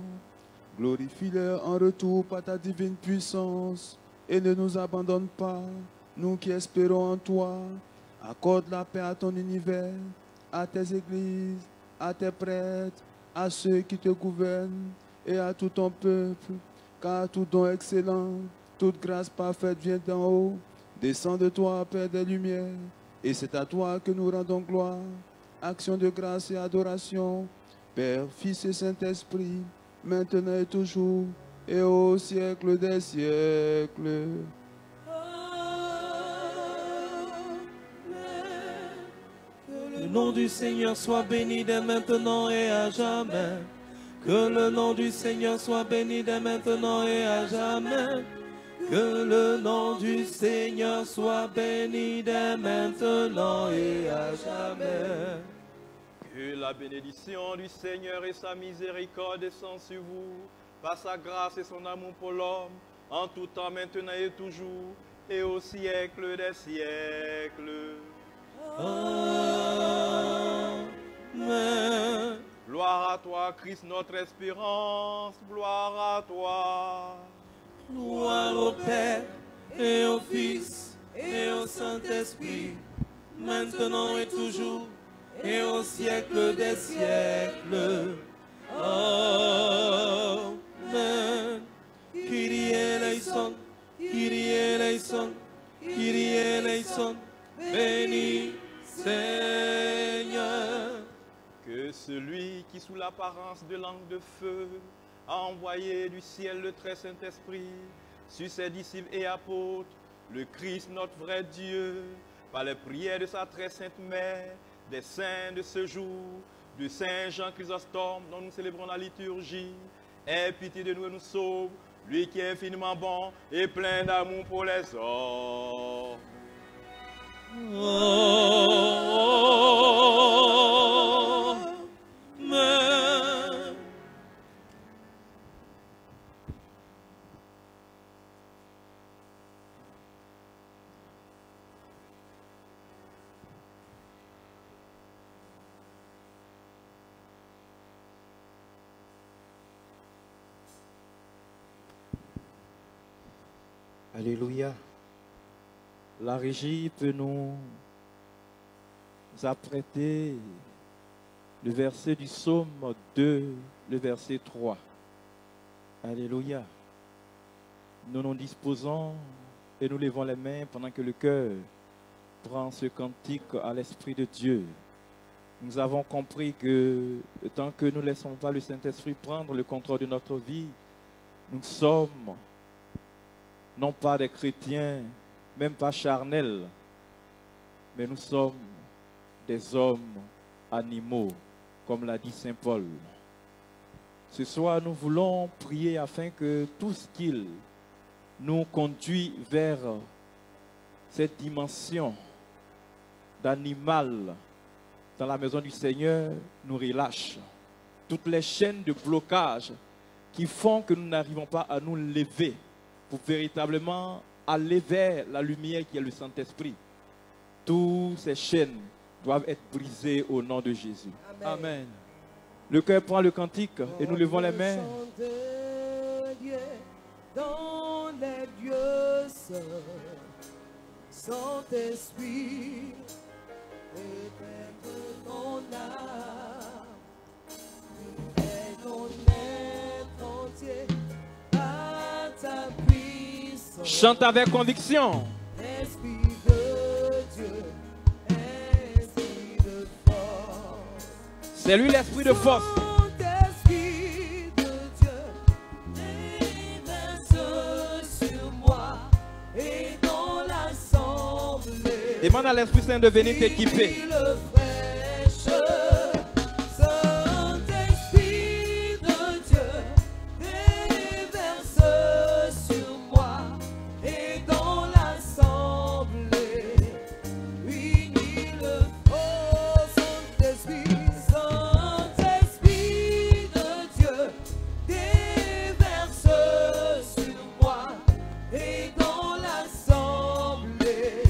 Glorifie-les en retour par ta divine puissance. Et ne nous abandonne pas, nous qui espérons en toi. Accorde la paix à ton univers, à tes églises, à tes prêtres, à ceux qui te gouvernent et à tout ton peuple. Car tout don excellent, toute grâce parfaite vient d'en haut. Descends de toi, Père des Lumières, et c'est à toi que nous rendons gloire. Action de grâce et adoration, Père, Fils et Saint-Esprit, maintenant et toujours, et au siècle des siècles. que le nom du Seigneur soit béni dès maintenant et à jamais. Que le nom du Seigneur soit béni dès maintenant et à jamais. Que le nom du Seigneur soit béni dès maintenant et à jamais. Que la bénédiction du Seigneur et sa miséricorde descendent sur vous, par sa grâce et son amour pour l'homme, en tout temps, maintenant et toujours, et au siècle des siècles. Amen. Gloire à toi, Christ, notre espérance, gloire à toi. Gloire au Père et au Fils et au Saint-Esprit, maintenant et toujours, et au siècle des siècles. Amen. Kyrie eleison, Kyrie eleison, Kyrie eleison, béni Seigneur. Que celui qui, sous l'apparence de langue de feu, a envoyé du ciel le très Saint-Esprit sur ses disciples et apôtres, le Christ, notre vrai Dieu, par les prières de sa très sainte mère, des saints de ce jour, de Saint Jean Chrysostome, dont nous célébrons la liturgie, aie pitié de nous et nous sauve, lui qui est infiniment bon et plein d'amour pour les hommes. Amen. Alléluia. La régie peut nous apprêter le verset du psaume 2, le verset 3. Alléluia. Nous nous disposons et nous levons les mains pendant que le cœur prend ce cantique à l'Esprit de Dieu. Nous avons compris que tant que nous ne laissons pas le Saint-Esprit prendre le contrôle de notre vie, nous sommes non pas des chrétiens, même pas charnels, mais nous sommes des hommes animaux, comme l'a dit Saint Paul. Ce soir, nous voulons prier afin que tout ce qu'il nous conduit vers cette dimension d'animal dans la maison du Seigneur nous relâche. Toutes les chaînes de blocage qui font que nous n'arrivons pas à nous lever pour véritablement aller vers la lumière qui est le Saint-Esprit. Toutes ces chaînes doivent être brisées au nom de Jésus. Amen. Amen. Le cœur prend le cantique et nous levons les mains. Dans les lieux saints, Saint-Esprit, peut-être ton âme, ton être entier à ta puissance. Chante avec conviction. Esprit de Dieu, esprit de force. C'est lui l'esprit de force. Saint-Esprit de Dieu, déverse sur moi et dans l'assemblée. Demande à l'Esprit Saint de venir t'équiper. Le fraîche, Saint-Esprit de Dieu, déverse sur moi et dans l'assemblée. Unis le Saint-Esprit, Saint-Esprit de Dieu, déverse sur moi et dans l'assemblée.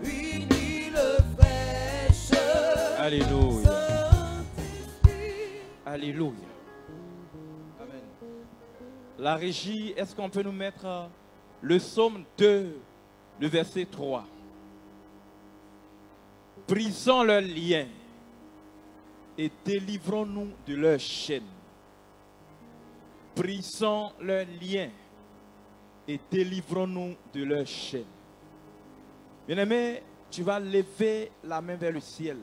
Unis le fraîche. Alléluia. Alléluia. Amen. La régie, est-ce qu'on peut nous mettre le psaume 2, le verset 3? Brisons leurs liens et délivrons-nous de leurs chaînes. Brisons leurs liens et délivrons-nous de leurs chaînes. Bien-aimé, tu vas lever la main vers le ciel.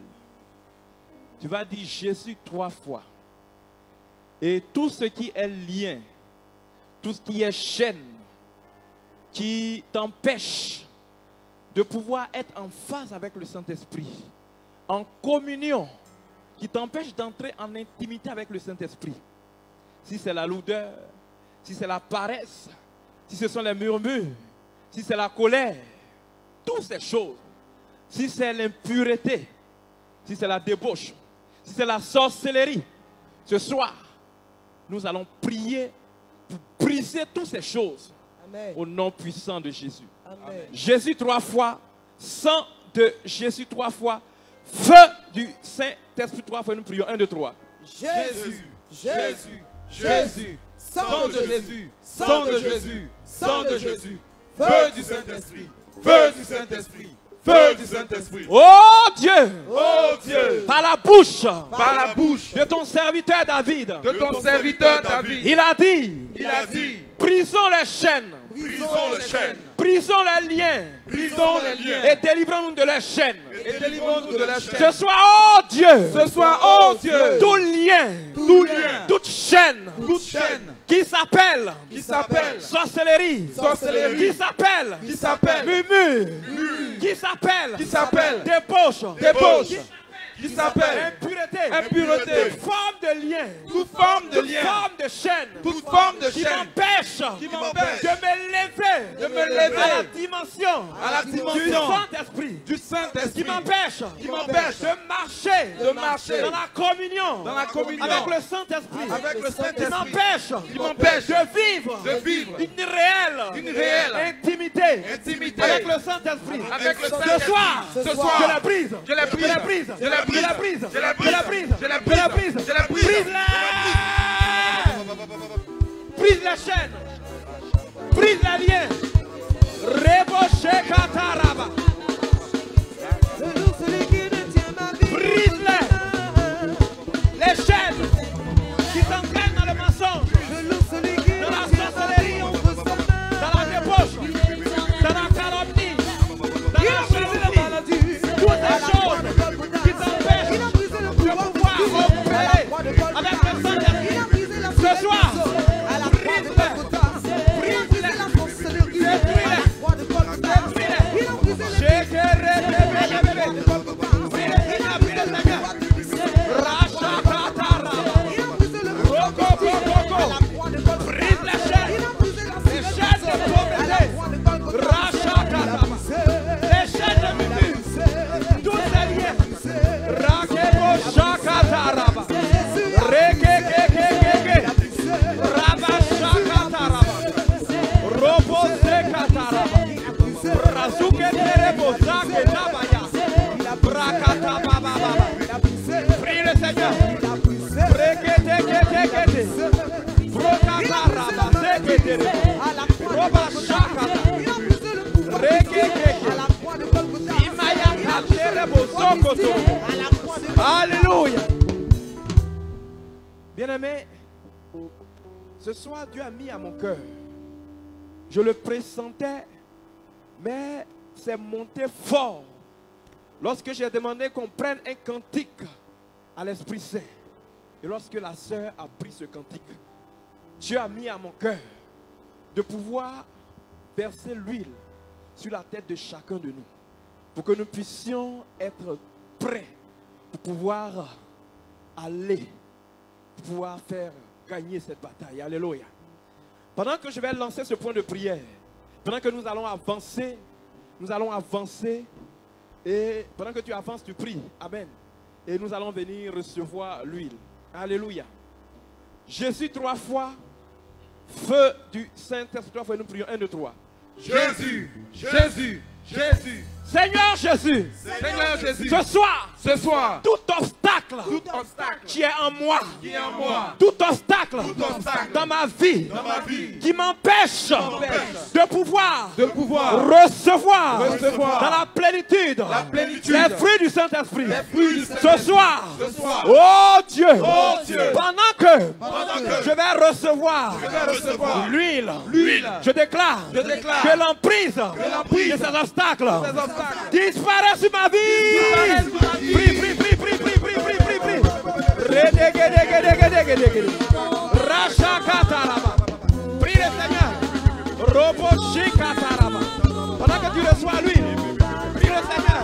Tu vas dire Jésus 3 fois. Et tout ce qui est lien, tout ce qui est chaîne, qui t'empêche de pouvoir être en phase avec le Saint-Esprit, en communion, qui t'empêche d'entrer en intimité avec le Saint-Esprit. Si c'est la lourdeur, si c'est la paresse, si ce sont les murmures, si c'est la colère, toutes ces choses, si c'est l'impureté, si c'est la débauche, si c'est la sorcellerie, ce soir, nous allons prier pour briser toutes ces choses. Amen. Au nom puissant de Jésus. Amen. Jésus 3 fois, sang de Jésus 3 fois, feu du Saint-Esprit 3 fois, nous prions 1, 2, 3. Jésus, Jésus, Jésus, sang de Jésus, sang de Jésus, sang de Jésus, feu du Saint-Esprit, feu du Saint-Esprit, feu du Saint-Esprit. Oh Dieu, Oh Dieu, par la bouche par la bouche de ton serviteur David, de ton serviteur David, il a dit, brisons les chaînes, brisons les chaînes, brisons les liens, brisons les liens et délivrons-nous de les chaînes. et délivrons-nous de la chaîne. Ce soir, oh Dieu, Ce soir, oh Dieu, tout lien, toute chaîne toute chaîne qui s'appelle qui s'appelle sorcellerie, sorcellerie, qui s'appelle qui s'appelle murmure, qui s'appelle débauche, qui s'appelle impureté, impureté, toute forme de lien, toute forme de toute lien, forme de chaîne, toute forme de qui chaîne m'empêche qui m'empêche de me lever de me lever à la dimension à la du dimension Saint-Esprit, du qui Saint-Esprit, m'empêche qui m'empêche de marcher de dans la communion dans la communion avec le Saint-Esprit, avec le qui Saint-Esprit, m'empêche de vivre une réelle intimité intimité avec le Saint-Esprit. avec le Ce Saint-Esprit. soir, Ce je soir, la brise, je la brise, je la brise, je la brise, je la brise, je la brise, je la brise, je la brise, je la brise, je la brise, brise-la, brise la chaîne, brise la lien, Sokoto. Alléluia. Bien-aimé, ce soir, Dieu a mis à mon cœur. Je le pressentais, mais c'est monté fort. Lorsque j'ai demandé qu'on prenne un cantique à l'Esprit Saint, et lorsque la sœur a pris ce cantique, Dieu a mis à mon cœur de pouvoir verser l'huile sur la tête de chacun de nous, pour que nous puissions être prêts pour pouvoir aller, pour pouvoir faire gagner cette bataille. Alléluia. Pendant que je vais lancer ce point de prière, pendant que nous allons avancer, et pendant que tu avances, tu pries. Amen. Et nous allons venir recevoir l'huile. Alléluia. Jésus 3 fois, feu du Saint-Esprit 3 fois, nous prions 1, 2, 3. Jésus, Jésus, Jésus. Seigneur Jésus, Seigneur Jésus. ce soir, tout obstacle qui est en moi, tout obstacle dans ma vie, qui m'empêche de pouvoir recevoir dans la plénitude les fruits du Saint-Esprit. Ce soir, oh Dieu, pendant que je vais recevoir l'huile, je déclare que l'emprise de ces obstacles disparaît sur ma vie. Prie. Prie le Seigneur. Pendant que tu reçois lui, prie le Seigneur.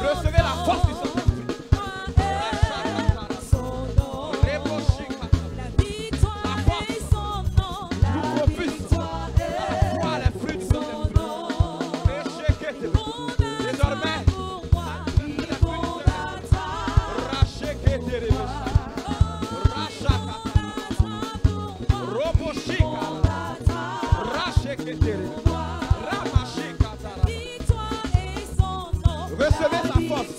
Recevez la force du Saint-Esprit. Recevez sa force.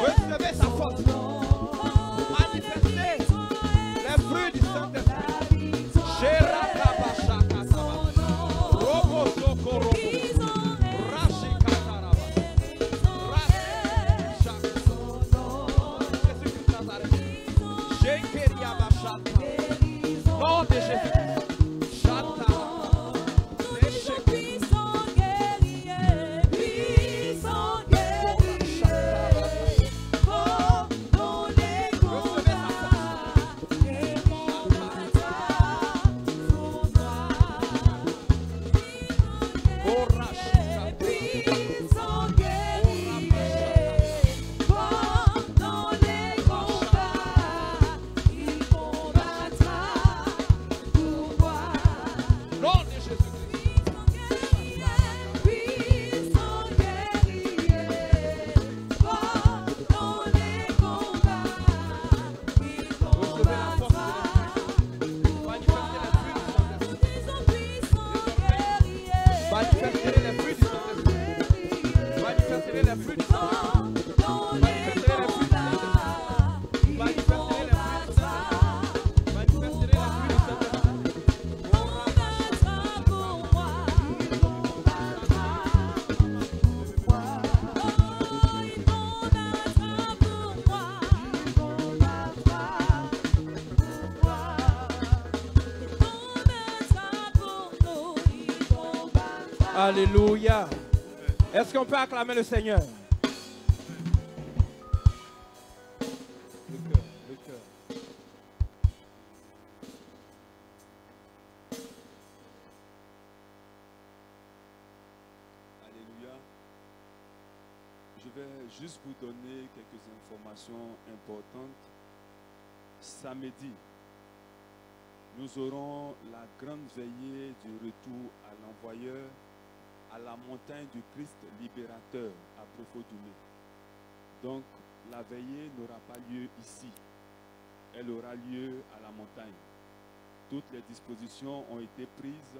Recevez sa force. Manifestez les fruits du Saint-Esprit. Nom de Jésus. Alléluia. Est-ce qu'on peut acclamer le Seigneur? Le cœur. Alléluia. Je vais juste vous donner quelques informations importantes. Samedi, nous aurons la grande veillée du retour à l'envoyeur à la montagne du Christ libérateur à Préfaudoumé. Donc, la veillée n'aura pas lieu ici. Elle aura lieu à la montagne. Toutes les dispositions ont été prises.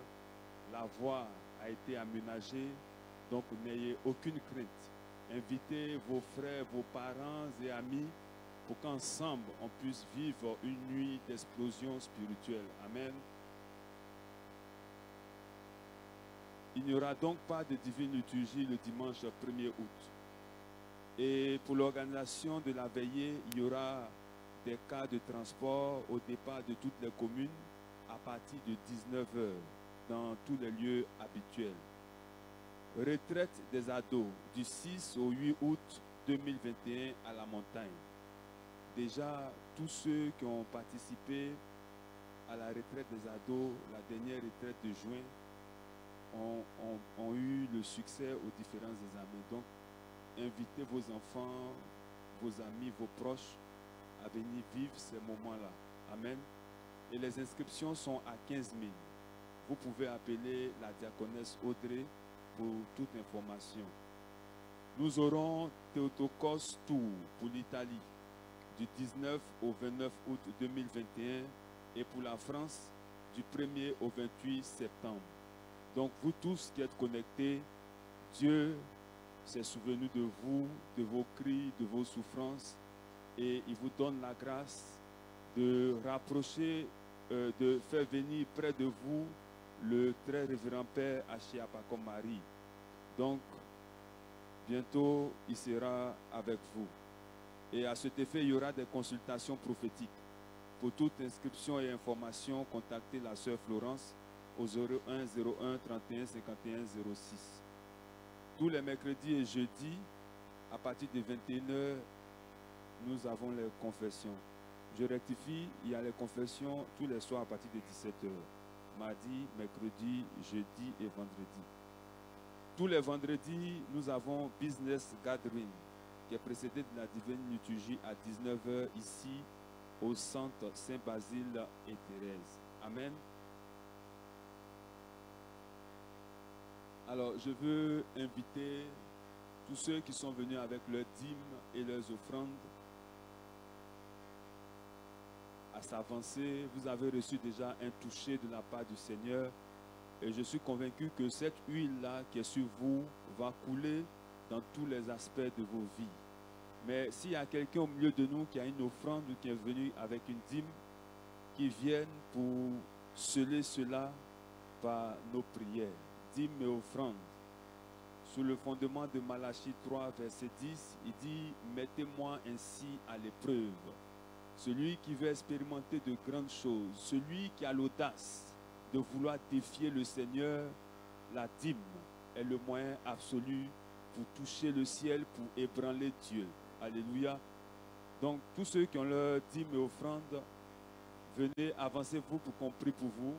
La voie a été aménagée. Donc, n'ayez aucune crainte. Invitez vos frères, vos parents et amis pour qu'ensemble, on puisse vivre une nuit d'explosion spirituelle. Amen. Il n'y aura donc pas de divine liturgie le dimanche 1er août. Et pour l'organisation de la veillée, il y aura des cas de transport au départ de toutes les communes à partir de 19 h dans tous les lieux habituels. Retraite des ados du 6 au 8 août 2021 à la montagne. Déjà, tous ceux qui ont participé à la retraite des ados, la dernière retraite de juin, ont eu le succès aux différents examens. Donc, invitez vos enfants, vos amis, vos proches à venir vivre ces moments-là. Amen. Et les inscriptions sont à 15 000. Vous pouvez appeler la diaconesse Audrey pour toute information. Nous aurons Théotokos Tour pour l'Italie du 19 au 29 août 2021 et pour la France du 1er au 28 septembre. Donc vous tous qui êtes connectés, Dieu s'est souvenu de vous, de vos cris, de vos souffrances et il vous donne la grâce de rapprocher, de faire venir près de vous le très révérend Père Achiapakom Marie. Donc, bientôt, il sera avec vous. Et à cet effet, il y aura des consultations prophétiques. Pour toute inscription et information, contactez la sœur Florence au 01 01 31 51 06. Tous les mercredis et jeudis, à partir de 21 h, nous avons les confessions. Je rectifie, il y a les confessions tous les soirs à partir de 17 h. Mardi, mercredi, jeudi et vendredi. Tous les vendredis, nous avons Business Gathering, qui est précédé de la divine liturgie à 19 h ici, au centre Saint-Basile et Thérèse. Amen. Alors, je veux inviter tous ceux qui sont venus avec leurs dîmes et leurs offrandes à s'avancer. Vous avez reçu déjà un toucher de la part du Seigneur et je suis convaincu que cette huile-là qui est sur vous va couler dans tous les aspects de vos vies. Mais s'il y a quelqu'un au milieu de nous qui a une offrande ou qui est venu avec une dîme, qui vienne pour sceller cela par nos prières. Dîme et offrande. Sous le fondement de Malachie 3, verset 10, il dit « Mettez-moi ainsi à l'épreuve. Celui qui veut expérimenter de grandes choses, celui qui a l'audace de vouloir défier le Seigneur, la dîme est le moyen absolu pour toucher le ciel, pour ébranler Dieu. » Alléluia. Donc, tous ceux qui ont leur dîme et offrande, venez, avancez-vous pour qu'on prie pour vous.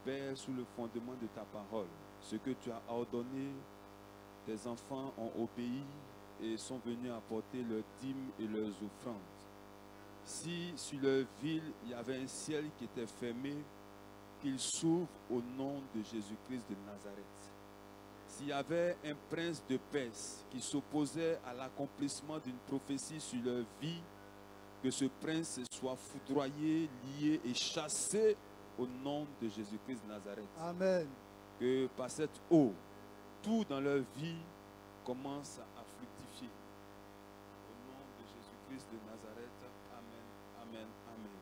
Père, sous le fondement de ta parole, ce que tu as ordonné, tes enfants ont obéi et sont venus apporter leurs dîmes et leurs offrandes. Si sur leur ville, il y avait un ciel qui était fermé, qu'il s'ouvre au nom de Jésus-Christ de Nazareth. S'il y avait un prince de Perse qui s'opposait à l'accomplissement d'une prophétie sur leur vie, que ce prince soit foudroyé, lié et chassé au nom de Jésus-Christ de Nazareth. Amen. Que par cette eau, tout dans leur vie commence à fructifier. Au nom de Jésus-Christ de Nazareth. Amen, amen, amen.